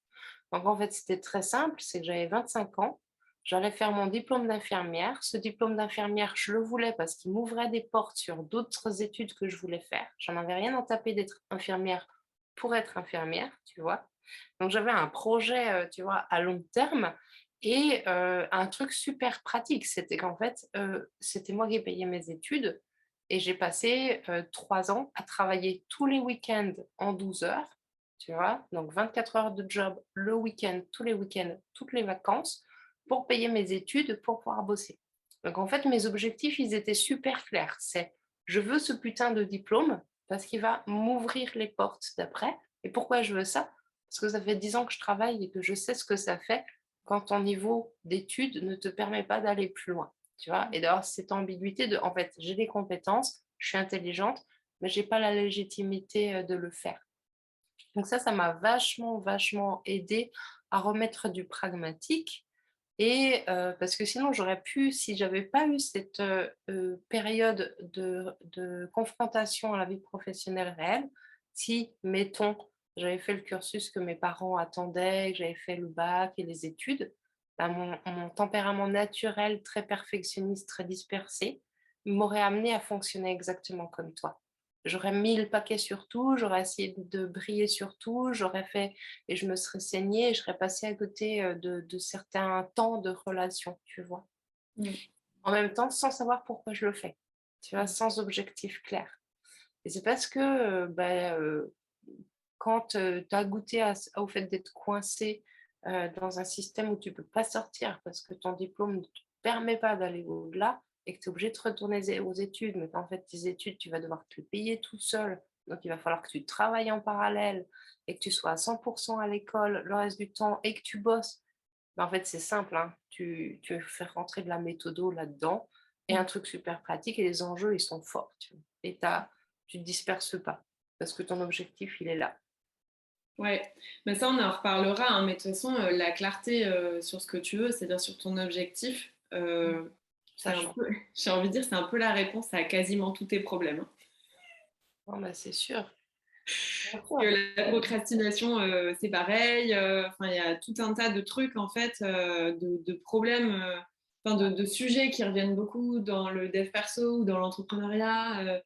Speaker 1: Donc en fait, c'était très simple, c'est que j'avais 25 ans, j'allais faire mon diplôme d'infirmière. Ce diplôme d'infirmière, je le voulais parce qu'il m'ouvrait des portes sur d'autres études que je voulais faire. J'en avais rien à taper d'être infirmière pour être infirmière, tu vois? Donc j'avais un projet, tu vois, à long terme et un truc super pratique, c'était qu'en fait, c'était moi qui payais mes études et j'ai passé, 3 ans à travailler tous les week-ends en 12 heures, tu vois? Donc 24 heures de job le week-end, tous les week-ends, toutes les vacances pour payer mes études, pour pouvoir bosser. Donc en fait, mes objectifs, ils étaient super clairs. C'est: «Je veux ce putain de diplôme parce qu'il va m'ouvrir les portes d'après». Et pourquoi je veux ça? Parce que ça fait 10 ans que je travaille et que je sais ce que ça fait quand ton niveau d'études ne te permet pas d'aller plus loin, tu vois? Et d'avoir cette ambiguïté de: «En fait, j'ai des compétences, je suis intelligente, mais j'ai pas la légitimité, de le faire». Donc ça m'a vachement, vachement aidée à remettre du pragmatique et parce que sinon j'aurais pu, si j'avais pas eu cette, période de confrontation à la vie professionnelle réelle, si, mettons, j'avais fait le cursus que mes parents attendaient, que j'avais fait le bac et les études, bah, mon tempérament naturel très perfectionniste, très dispersé, m'aurait amené à fonctionner exactement comme toi. J'aurais mis le paquet sur tout, j'aurais essayé de briller sur tout, j'aurais fait et je me serais saignée et je serais passée à côté, de certains temps de relation, tu vois?
Speaker 2: Mmh.
Speaker 1: En même temps, sans savoir pourquoi je le fais, tu vois?
Speaker 2: Mmh.
Speaker 1: Sans objectif clair et c'est parce que, quand, tu as goûté au fait d'être coincé, dans un système où tu peux pas sortir parce que ton diplôme ne te permet pas d'aller au-delà et que tu es obligé de retourner aux études, mais qu'en fait tes études, tu vas devoir te les payer tout seul. Donc il va falloir que tu travailles en parallèle et que tu sois à 100 à l'école le reste du temps et que tu bosses. Mais en fait, c'est simple, hein, tu veux faire rentrer de la méthodo là-dedans et un
Speaker 2: Mmh.
Speaker 1: truc super pratique et les enjeux, ils sont forts, tu vois? Et tu te disperses pas parce que ton objectif, il est là.
Speaker 2: Ouais, mais ça, on en reparlera, hein, mais de toute façon, la clarté sur ce que tu veux, c'est-à-dire sur ton objectif,
Speaker 1: Mmh.
Speaker 2: c'est
Speaker 1: Ça
Speaker 2: un
Speaker 1: change.
Speaker 2: peu, j'ai envie de dire, c'est un peu la réponse à quasiment tous tes problèmes, hein.
Speaker 1: Non, bah, c'est sûr, bien
Speaker 2: Que
Speaker 1: sûr.
Speaker 2: la procrastination, c'est pareil, enfin, il y a tout un tas de trucs, en fait, de problèmes, enfin, de sujets qui reviennent beaucoup dans le dev perso ou dans l'entrepreneuriat.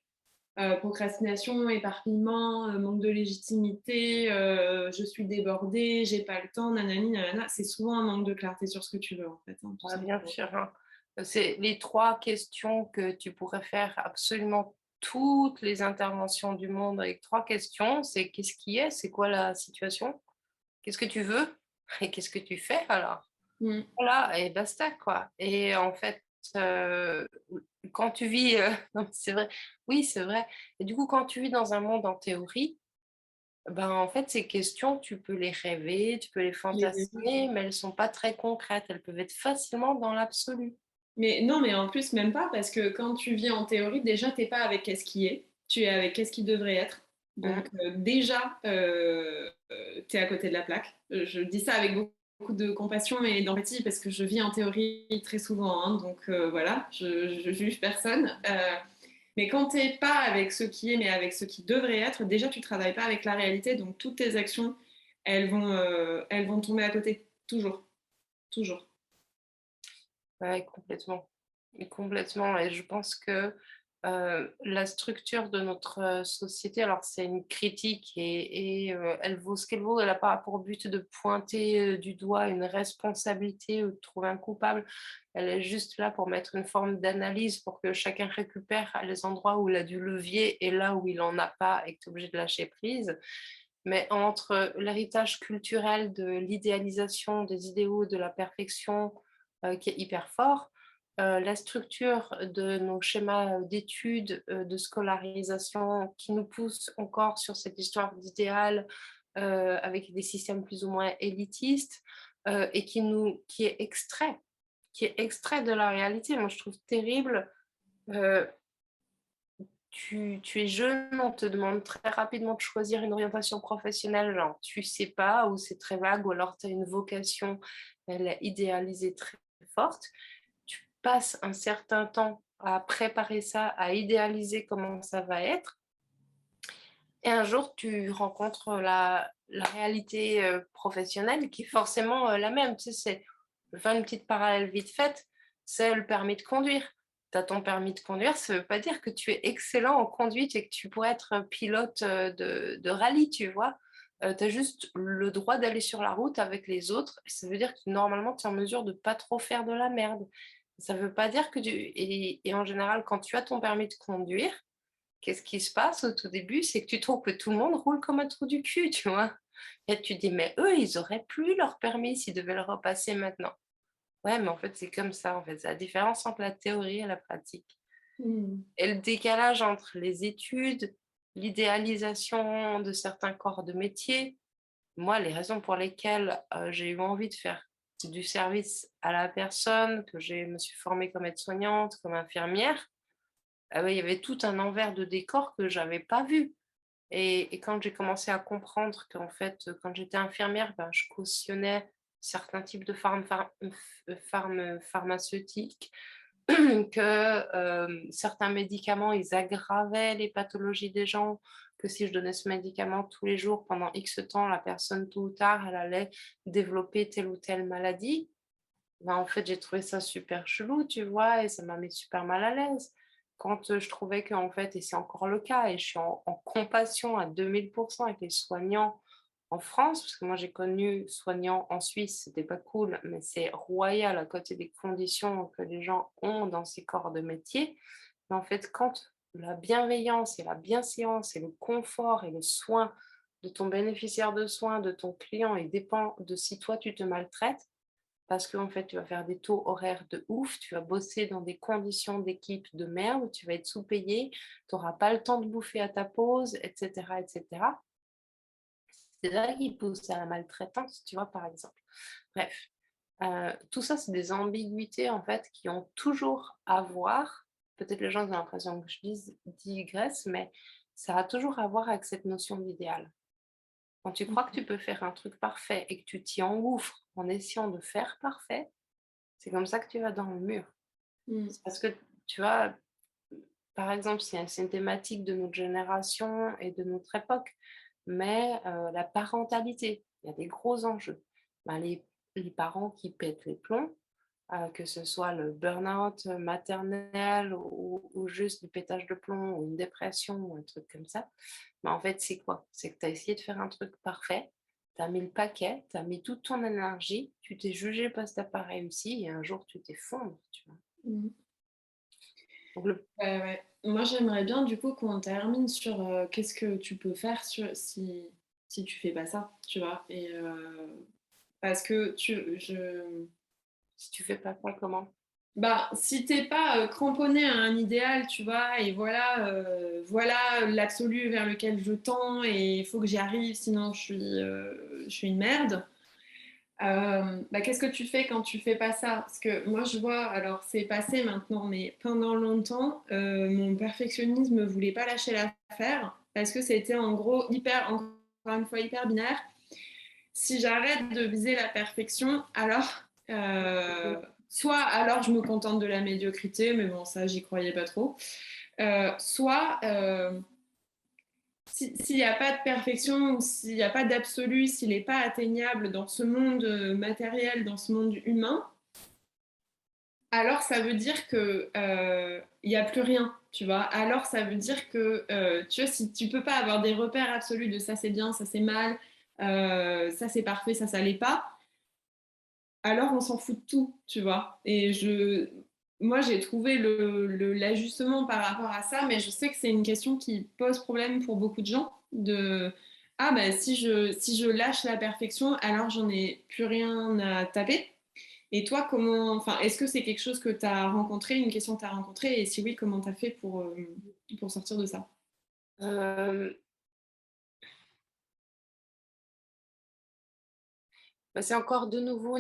Speaker 2: procrastination, éparpillement, manque de légitimité, je suis débordée, j'ai pas le temps, nanani, nanana. C'est souvent un manque de clarté sur ce que tu veux, en fait, hein, tout
Speaker 1: Ouais, bien
Speaker 2: simplement.
Speaker 1: sûr, hein. C'est les 3 questions que tu pourrais faire absolument toutes les interventions du monde avec 3 questions. C'est: «Qu'est-ce qui est? C'est quoi la situation? Qu'est-ce que tu veux? Et qu'est-ce que tu fais alors?»
Speaker 2: Mmh.
Speaker 1: Voilà et basta quoi et en fait, heu, quand tu vis, non, c'est vrai, oui, c'est vrai et du coup, quand tu vis dans un monde en théorie, ben, en fait, ces questions, tu peux les rêver, tu peux les
Speaker 2: Les études.
Speaker 1: fantasmer, mais elles sont pas très concrètes. Elles peuvent être facilement dans l'absolu.
Speaker 2: Mais non, mais en plus, même pas, parce que quand tu vis en théorie, déjà, t'es pas avec qu'est-ce qui est, tu es avec qu'est-ce qui devrait être. Donc,
Speaker 1: Mmh.
Speaker 2: déjà, tu es à côté de la plaque. Je dis ça avec beaucoup de compassion et d'empathie parce que je vis en théorie très souvent, hein, donc voilà, je juge personne. Mais quand t'es pas avec ce qui est, mais avec ce qui devrait être, déjà, tu travailles pas avec la réalité, donc toutes tes actions, elles vont tomber à côté, toujours, toujours.
Speaker 1: Ouais, complètement et complètement et je pense que, la structure de notre, société alors c'est une critique et elle vaut ce qu'elle vaut. Elle a pas pour but de pointer, du doigt une responsabilité ou de trouver un coupable. Elle est juste là pour mettre une forme d'analyse pour que chacun récupère les endroits où il a du levier et là où il en a pas et que tu es obligé de lâcher prise. Mais entre l'héritage culturel de l'idéalisation des idéaux de la perfection, qui est hyper fort, la structure de nos schémas, d'études, de scolarisation qui nous pousse encore sur cette histoire d'idéal, avec des systèmes plus ou moins élitistes, et qui est extrait de la réalité. Moi, je trouve terrible, heu tu es jeune, on te demande très rapidement de choisir une orientation professionnelle, genre tu sais pas ou c'est très vague ou alors tu as une vocation, elle est idéalisée très forte. Tu passes un certain temps à préparer ça, à idéaliser comment ça va être et un jour tu rencontres la réalité, professionnelle qui est forcément, la même. Tu sais, je vais faire une petite parallèle vite faite, c'est le permis de conduire. Tu as ton permis de conduire, ça veut pas dire que tu es excellent en conduite et que tu pourrais être pilote, de rallye, tu vois? Tu as juste le droit d'aller sur la route avec les autres et ça veut dire que normalement tu es en mesure de pas trop faire de la merde. Ça veut pas dire que tu et en général quand tu as ton permis de conduire, qu'est-ce qui se passe au tout début? C'est que tu trouves que tout le monde roule comme un trou du cul, tu vois? Et tu te dis: «Mais eux, ils auraient plus leur permis s'ils devaient le repasser maintenant». Ouais, mais en fait, c'est comme ça, en fait. C'est la différence entre la théorie et la pratique.
Speaker 2: Mmh.
Speaker 1: Et le décalage entre les études, l'idéalisation de certains corps de métier. Moi, les raisons pour lesquelles, j'ai eu envie de faire du service à la personne, que je me suis formée comme aide-soignante, comme infirmière, ah ouais, il y avait tout un envers de décor que j'avais pas vu. Et quand j'ai commencé à comprendre qu'en fait, quand j'étais infirmière, ben, je cautionnais certains types de pharmaceutiques, que, certains médicaments, ils aggravaient les pathologies des gens, que si je donnais ce médicament tous les jours pendant X temps, la personne tôt ou tard, elle allait développer telle ou telle maladie. Ben, en fait, j'ai trouvé ça super chelou, tu vois? Et ça m'a mis super mal à l'aise. Quand, je trouvais qu'en fait et c'est encore le cas et je suis en compassion à 2000 avec les soignants en France, parce que moi j'ai connu soignants en Suisse, c'était pas cool, mais c'est royal à côté des conditions que les gens ont dans ces corps de métier. Mais en fait, quand la bienveillance et la bienséance et le confort et le soin de ton bénéficiaire de soins, de ton client, il dépend de si toi tu te maltraites, parce qu'en fait, tu vas faire des taux horaires de ouf, tu vas bosser dans des conditions d'équipe de merde, tu vas être sous-payé, tu auras pas le temps de bouffer à ta pause, et cetera, et cetera. C'est là qui pousse à la maltraitance, tu vois, par exemple. Bref, tout ça, c'est des ambiguïtés, en fait, qui ont toujours à voir, peut-être les gens ont l'impression que je digresse, mais ça a toujours à voir avec cette notion d'idéal. Quand tu crois que tu peux faire un truc parfait et que tu t'y engouffres en essayant de faire parfait, c'est comme ça que tu vas dans le mur.
Speaker 2: Mmh.
Speaker 1: C'est parce que, tu vois, par exemple, c'est une thématique de notre génération et de notre époque, mais la parentalité, il y a des gros enjeux. Ben, les parents qui pètent les plombs, que ce soit le burn-out maternel ou juste du pétage de plomb ou une dépression ou un truc comme ça. Mais en fait, c'est quoi? C'est que tu as essayé de faire un truc parfait, tu as mis le paquet, tu as mis toute ton énergie, tu t'es jugé parce que tu pas réussi et un jour tu t'effondres, tu vois?
Speaker 2: Mmh.
Speaker 1: Donc le
Speaker 2: Ouais, ouais. Moi, j'aimerais bien du coup qu'on termine sur qu'est-ce que tu peux faire si tu fais pas ça, tu vois. Et parce que
Speaker 1: si tu fais pas ça, comment?
Speaker 2: bah, si t'es pas cramponné à un idéal, tu vois, et voilà l'absolu vers lequel je tends et il faut que j'y arrive, sinon je suis une merde. Bah, qu'est-ce que tu fais quand tu fais pas ça? Parce que moi, je vois, alors c'est passé maintenant, mais pendant longtemps, mon perfectionnisme ne voulait pas lâcher l'affaire parce que c'était en gros encore une fois, hyper binaire. Si j'arrête de viser la perfection, alors soit alors je me contente de la médiocrité, mais bon, ça, j'y croyais pas trop. Soit s'il n'y a pas de perfection ou s'il n'y a pas d'absolu, s'il n'est pas atteignable dans ce monde matériel, dans ce monde humain, alors ça veut dire que il n'y a plus rien, tu vois. Alors ça veut dire que tu vois, si tu peux pas avoir des repères absolus de ça c'est bien, ça c'est mal, ça c'est parfait, ça l'est pas, alors on s'en fout de tout, tu vois. Moi j'ai trouvé l'ajustement par rapport à ça, mais je sais que c'est une question qui pose problème pour beaucoup de gens. Ah ben si je lâche la perfection, alors j'en ai plus rien à taper. Et toi, enfin, est-ce que c'est quelque chose que tu as rencontré, une question que tu as rencontrée, et si oui, comment tu as fait pour sortir de ça?
Speaker 1: Hem, Bah, c'est encore de nouveau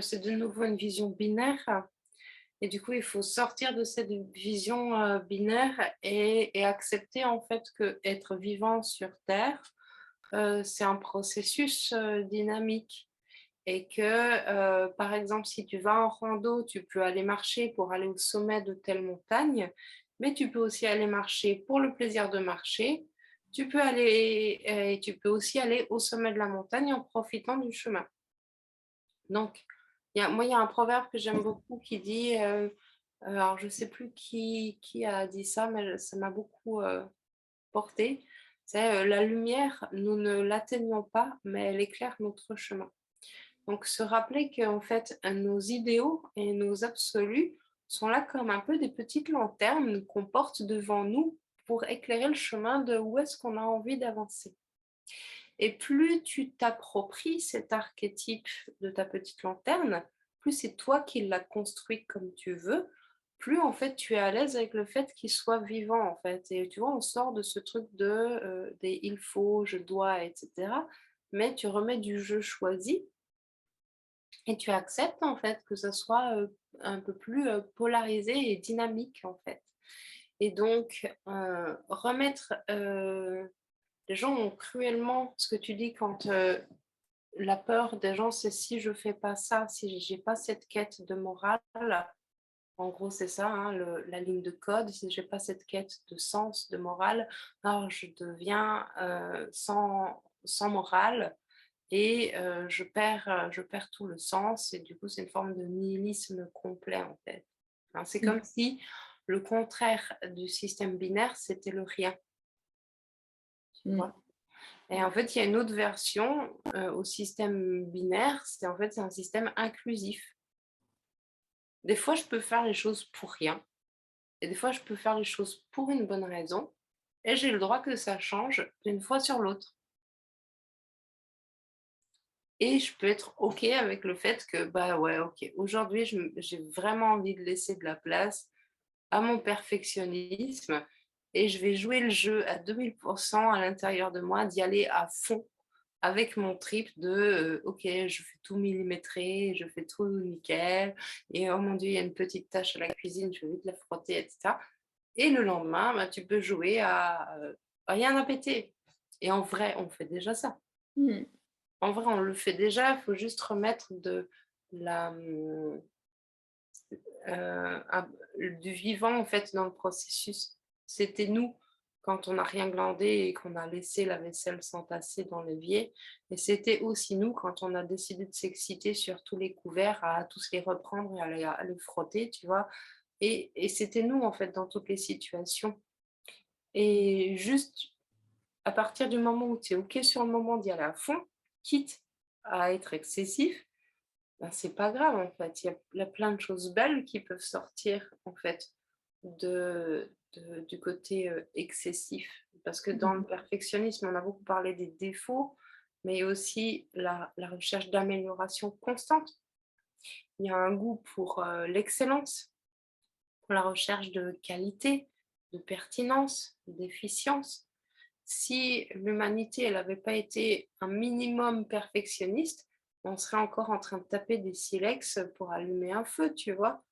Speaker 1: c'est de nouveau une vision binaire et du coup, il faut sortir de cette vision, binaire et accepter en fait que être vivant sur terre, c'est un processus, dynamique et que, par exemple, si tu vas en rando, tu peux aller marcher pour aller au sommet de telle montagne, mais tu peux aussi aller marcher pour le plaisir de marcher. Tu peux aussi aller au sommet de la montagne en profitant du chemin. Donc, il y a un proverbe que j'aime beaucoup qui dit, alors je ne sais plus qui a dit ça, mais ça m'a beaucoup, portée. C'est, «La lumière, nous ne l'atteignons pas, mais elle éclaire notre chemin». Donc se rappeler qu'en fait, nos idéaux et nos absolus sont là comme un peu des petites lanternes qu'on porte devant nous pour éclairer le chemin de où est-ce qu'on a envie d'avancer. Et plus tu t'appropries cet archétype de ta petite lanterne, plus c'est toi qui l'as construit comme tu veux, plus en fait tu es à l'aise avec le fait qu'il soit vivant en fait. Et tu vois, on sort de ce truc des il faut, je dois, etc. Mais tu remets du jeu choisi et tu acceptes en fait que ça soit, un peu plus, polarisé et dynamique en fait. Et donc, remettre, les gens ont cruellement ce que tu dis quand, la peur des gens, c'est si je fais pas ça, si j'ai pas cette quête de morale, en gros c'est ça, hein, la ligne de code, si j'ai pas cette quête de sens, de morale, alors je deviens, sans morale et je perds tout le sens et du coup, c'est une forme de nihilisme complet, en fait. Hein, c'est comme si le contraire du système binaire, c'était le rien, tu
Speaker 2: Mm.
Speaker 1: vois? Et en fait, il y a une autre version, au système binaire, c'est un système inclusif. Des fois, je peux faire les choses pour rien et des fois, je peux faire les choses pour une bonne raison et j'ai le droit que ça change d'une fois sur l'autre. Et je peux être OK avec le fait que, bah, ouais, OK, aujourd'hui, j'ai vraiment envie de laisser de la place à mon perfectionnisme et je vais jouer le jeu à 2000 à l'intérieur de moi, d'y aller à fond avec mon trip de, OK, je fais tout millimétré, je fais tout nickel et oh mon Dieu, il y a une petite tache à la cuisine, je vais vite la frotter et cetera et le lendemain, bah, tu peux jouer à rien à péter et en vrai, on fait déjà ça.
Speaker 2: Mm.
Speaker 1: En vrai, on le fait déjà, il faut juste remettre de la, un du vivant, en fait, dans le processus. C'était nous. quand on n'a rien glandé et qu'on a laissé la vaisselle s'entasser dans l'évier. Et c'était aussi nous quand on a décidé de s'exciter sur tous les couverts, à tous les reprendre et à les frotter, tu vois. Et c'était nous, en fait, dans toutes les situations. Et juste à partir du moment où tu es OK sur le moment d'y aller à fond, quitte à être excessif, ben, c'est pas grave, en fait. Il y a plein de choses belles qui peuvent sortir, en fait, du côté, excessif. Parce que dans le perfectionnisme, on a beaucoup parlé des défauts, mais aussi la recherche d'amélioration constante. Il y a un goût pour, l'excellence, pour la recherche de qualité, de pertinence, d'efficience. Si l'humanité, elle n'avait pas été un minimum perfectionniste, on serait encore en train de taper des silex pour allumer un feu, tu vois?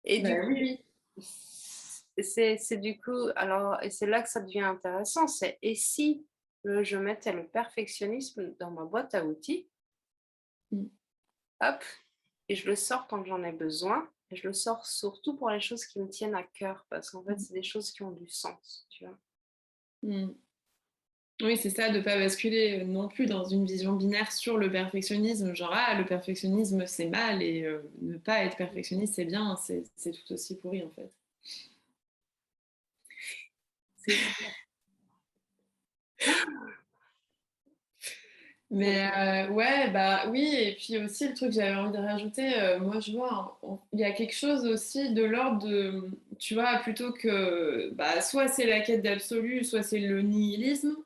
Speaker 1: Et du
Speaker 2: Ben
Speaker 1: coup,
Speaker 2: oui,
Speaker 1: c'est du coup alors et c'est là que ça devient intéressant, c'est et si, je mettais le perfectionnisme dans ma boîte à outils,
Speaker 2: oui.
Speaker 1: hop, et je le sors quand j'en ai besoin et je le sors surtout pour les choses qui me tiennent à cœur parce qu'en fait,
Speaker 2: Mmh.
Speaker 1: c'est des choses qui ont du sens, tu vois?
Speaker 2: Mmh. Oui, c'est ça, de ne pas basculer non plus dans une vision binaire sur le perfectionnisme, genre ah, le perfectionnisme c'est mal et ne pas être perfectionniste c'est bien, c'est tout aussi pourri en fait.
Speaker 1: C'est ça.
Speaker 2: Mais ouais, bah oui, et puis aussi le truc que j'avais envie de rajouter, moi je vois, il y a quelque chose aussi de l'ordre de, tu vois, plutôt que, bah, soit c'est la quête d'absolu, soit c'est le nihilisme,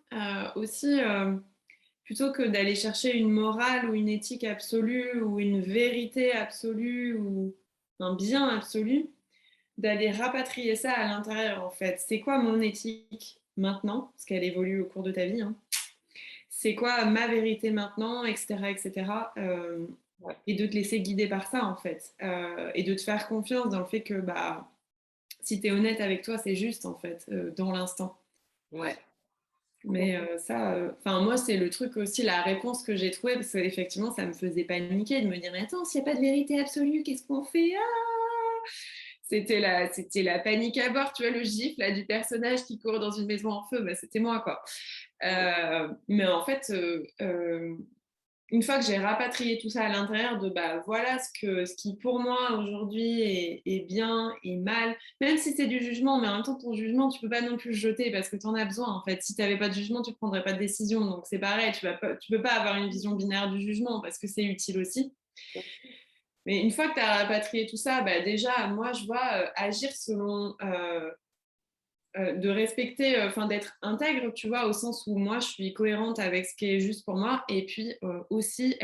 Speaker 2: aussi, plutôt que d'aller chercher une morale ou une éthique absolue ou une vérité absolue ou un bien absolu, d'aller rapatrier ça à l'intérieur en fait. C'est quoi mon éthique maintenant, parce qu'elle évolue au cours de ta vie, hein. C'est quoi ma vérité maintenant, etc., etc.
Speaker 1: Ouais,
Speaker 2: Et de te laisser guider par ça en fait. Et de te faire confiance dans le fait que bah, si tu es honnête avec toi, c'est juste en fait, dans l'instant.
Speaker 1: ouais.
Speaker 2: Mais ça, enfin moi c'est le truc aussi, la réponse que j'ai trouvée, parce qu'effectivement ça me faisait paniquer de me dire mais attends, s'il n'y a pas de vérité absolue, qu'est-ce qu'on fait? C'était la panique à bord, tu vois, le gif là, du personnage qui court dans une maison en feu, bah, c'était moi quoi. Mais en fait, une fois que j'ai rapatrié tout ça à l'intérieur de bah voilà ce qui pour moi aujourd'hui est bien et mal, même si c'est du jugement, mais en même temps ton jugement tu peux pas non plus le jeter parce que tu en as besoin en fait. Si tu n'avais pas de jugement, tu prendrais pas de décision, donc c'est pareil, tu peux pas avoir une vision binaire du jugement parce que c'est utile aussi. Mais une fois que tu as rapatrié tout ça, bah déjà moi je vois agir selon de respecter, enfin d'être intègre, tu vois, au sens où moi je suis cohérente avec ce qui est juste pour moi, et puis aussi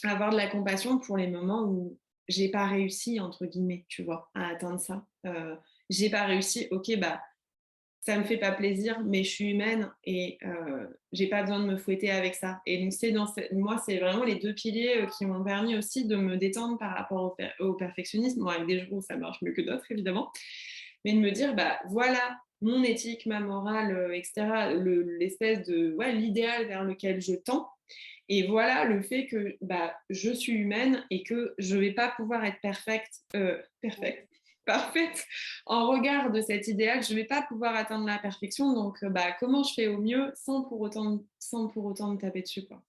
Speaker 2: avoir de la compassion pour les moments où j'ai pas réussi entre guillemets, tu vois, à atteindre ça. J'ai pas réussi, ok, bah ça me fait pas plaisir, mais je suis humaine et j'ai pas besoin de me fouetter avec ça. Et donc moi c'est vraiment les deux piliers qui m'ont permis aussi de me détendre par rapport au perfectionnisme, bon, avec des jours où ça marche mieux que d'autres évidemment, mais de me dire bah voilà mon éthique, ma morale, etc., l'espèce de ouais, l'idéal vers lequel je tends. Et voilà le fait que bah, je suis humaine et que je ne vais pas pouvoir être parfaite en regard de cet idéal. Je ne vais pas pouvoir atteindre la perfection. Donc, bah, comment je fais au mieux sans pour autant me taper dessus, quoi.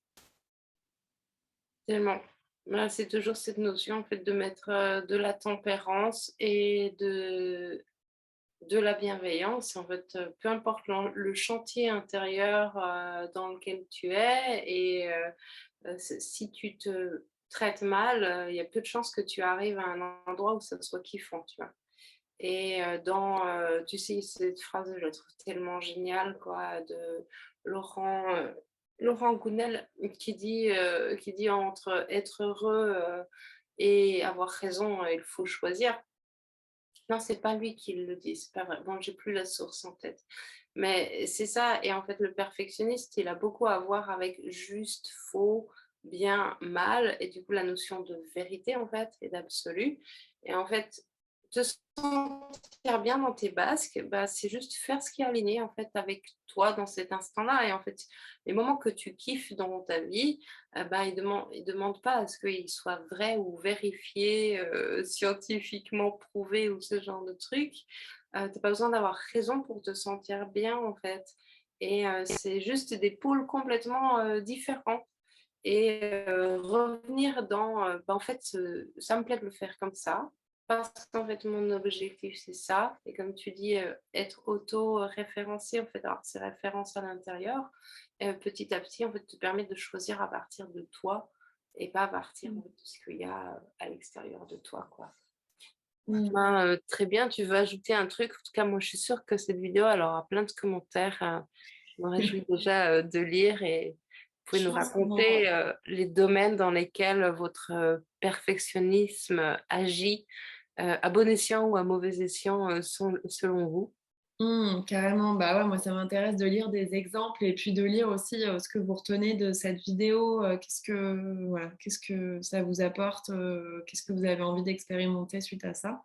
Speaker 1: Tellement. Voilà, c'est toujours cette notion en fait de mettre, de la tempérance et de la bienveillance. En fait, peu importe le chantier intérieur, dans lequel tu es et si tu te traites mal, il y a peu de chances que tu arrives à un endroit où ça soit kiffant, tu vois? Et tu sais, cette phrase, je la trouve tellement géniale, quoi, de Laurent, Laurent Gounel qui dit: «Entre être heureux, et avoir raison, il faut choisir». Non, c'est pas lui qui le dit, c'est pas vrai. Bon, j'ai plus la source en tête. Mais c'est ça et en fait, le perfectionniste, il a beaucoup à voir avec juste, faux, bien, mal et du coup, la notion de vérité, en fait et d'absolu et en fait, te sentir bien dans tes basques, bah, c'est juste faire ce qui est aligné en fait avec toi dans cet instant-là. Et en fait, les moments que tu kiffes dans ta vie, bah, ils demandent pas à ce qu'ils soient vrais ou vérifiés, scientifiquement prouvés ou ce genre de trucs. Tu pas besoin d'avoir raison pour te sentir bien en fait. Et c'est juste des pôles complètement différents. Et revenir dans, bah, en fait, ça me plaît de le faire comme ça, parce qu'en fait, mon objectif, c'est ça. Et comme tu dis, être auto-référencé, en fait, avoir ces références à l'intérieur, petit à petit, en fait, te permet de choisir à partir de toi et pas à partir
Speaker 2: Mmh.
Speaker 1: de ce qu'il y a à l'extérieur de toi, quoi.
Speaker 2: Mmh.
Speaker 1: Ben, très bien, tu veux ajouter un truc? En tout cas, moi, je suis sûre que cette vidéo, elle aura plein de commentaires. Je me réjouis déjà de lire et vous pouvez
Speaker 2: Je
Speaker 1: nous
Speaker 2: pense qu'on
Speaker 1: raconter les domaines dans lesquels votre perfectionnisme agit, à bon escient ou à mauvais escient, selon vous.
Speaker 2: carrément, bah, ouais, moi ça m'intéresse de lire des exemples et puis de lire aussi, ce que vous retenez de cette vidéo, qu'est-ce que voilà, qu'est-ce que ça vous apporte, qu'est-ce que vous avez envie d'expérimenter suite à ça?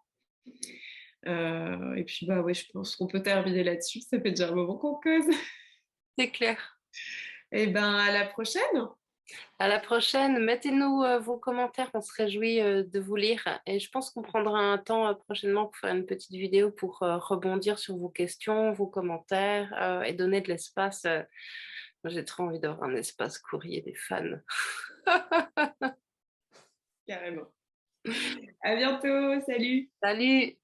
Speaker 2: Et puis, bah, ouais, je pense qu'on peut terminer là-dessus, ça fait déjà un moment qu'on cause.
Speaker 1: C'est clair.
Speaker 2: Et ben, à la prochaine!
Speaker 1: À la prochaine. Mettez-nous vos commentaires, on se réjouit de vous lire. Et je pense qu'on prendra un temps prochainement pour faire une petite vidéo pour rebondir sur vos questions, vos commentaires et donner de l'espace. Moi, j'ai trop envie d'avoir un espace courrier des fans.
Speaker 2: Carrément. À bientôt, salut!
Speaker 1: Salut!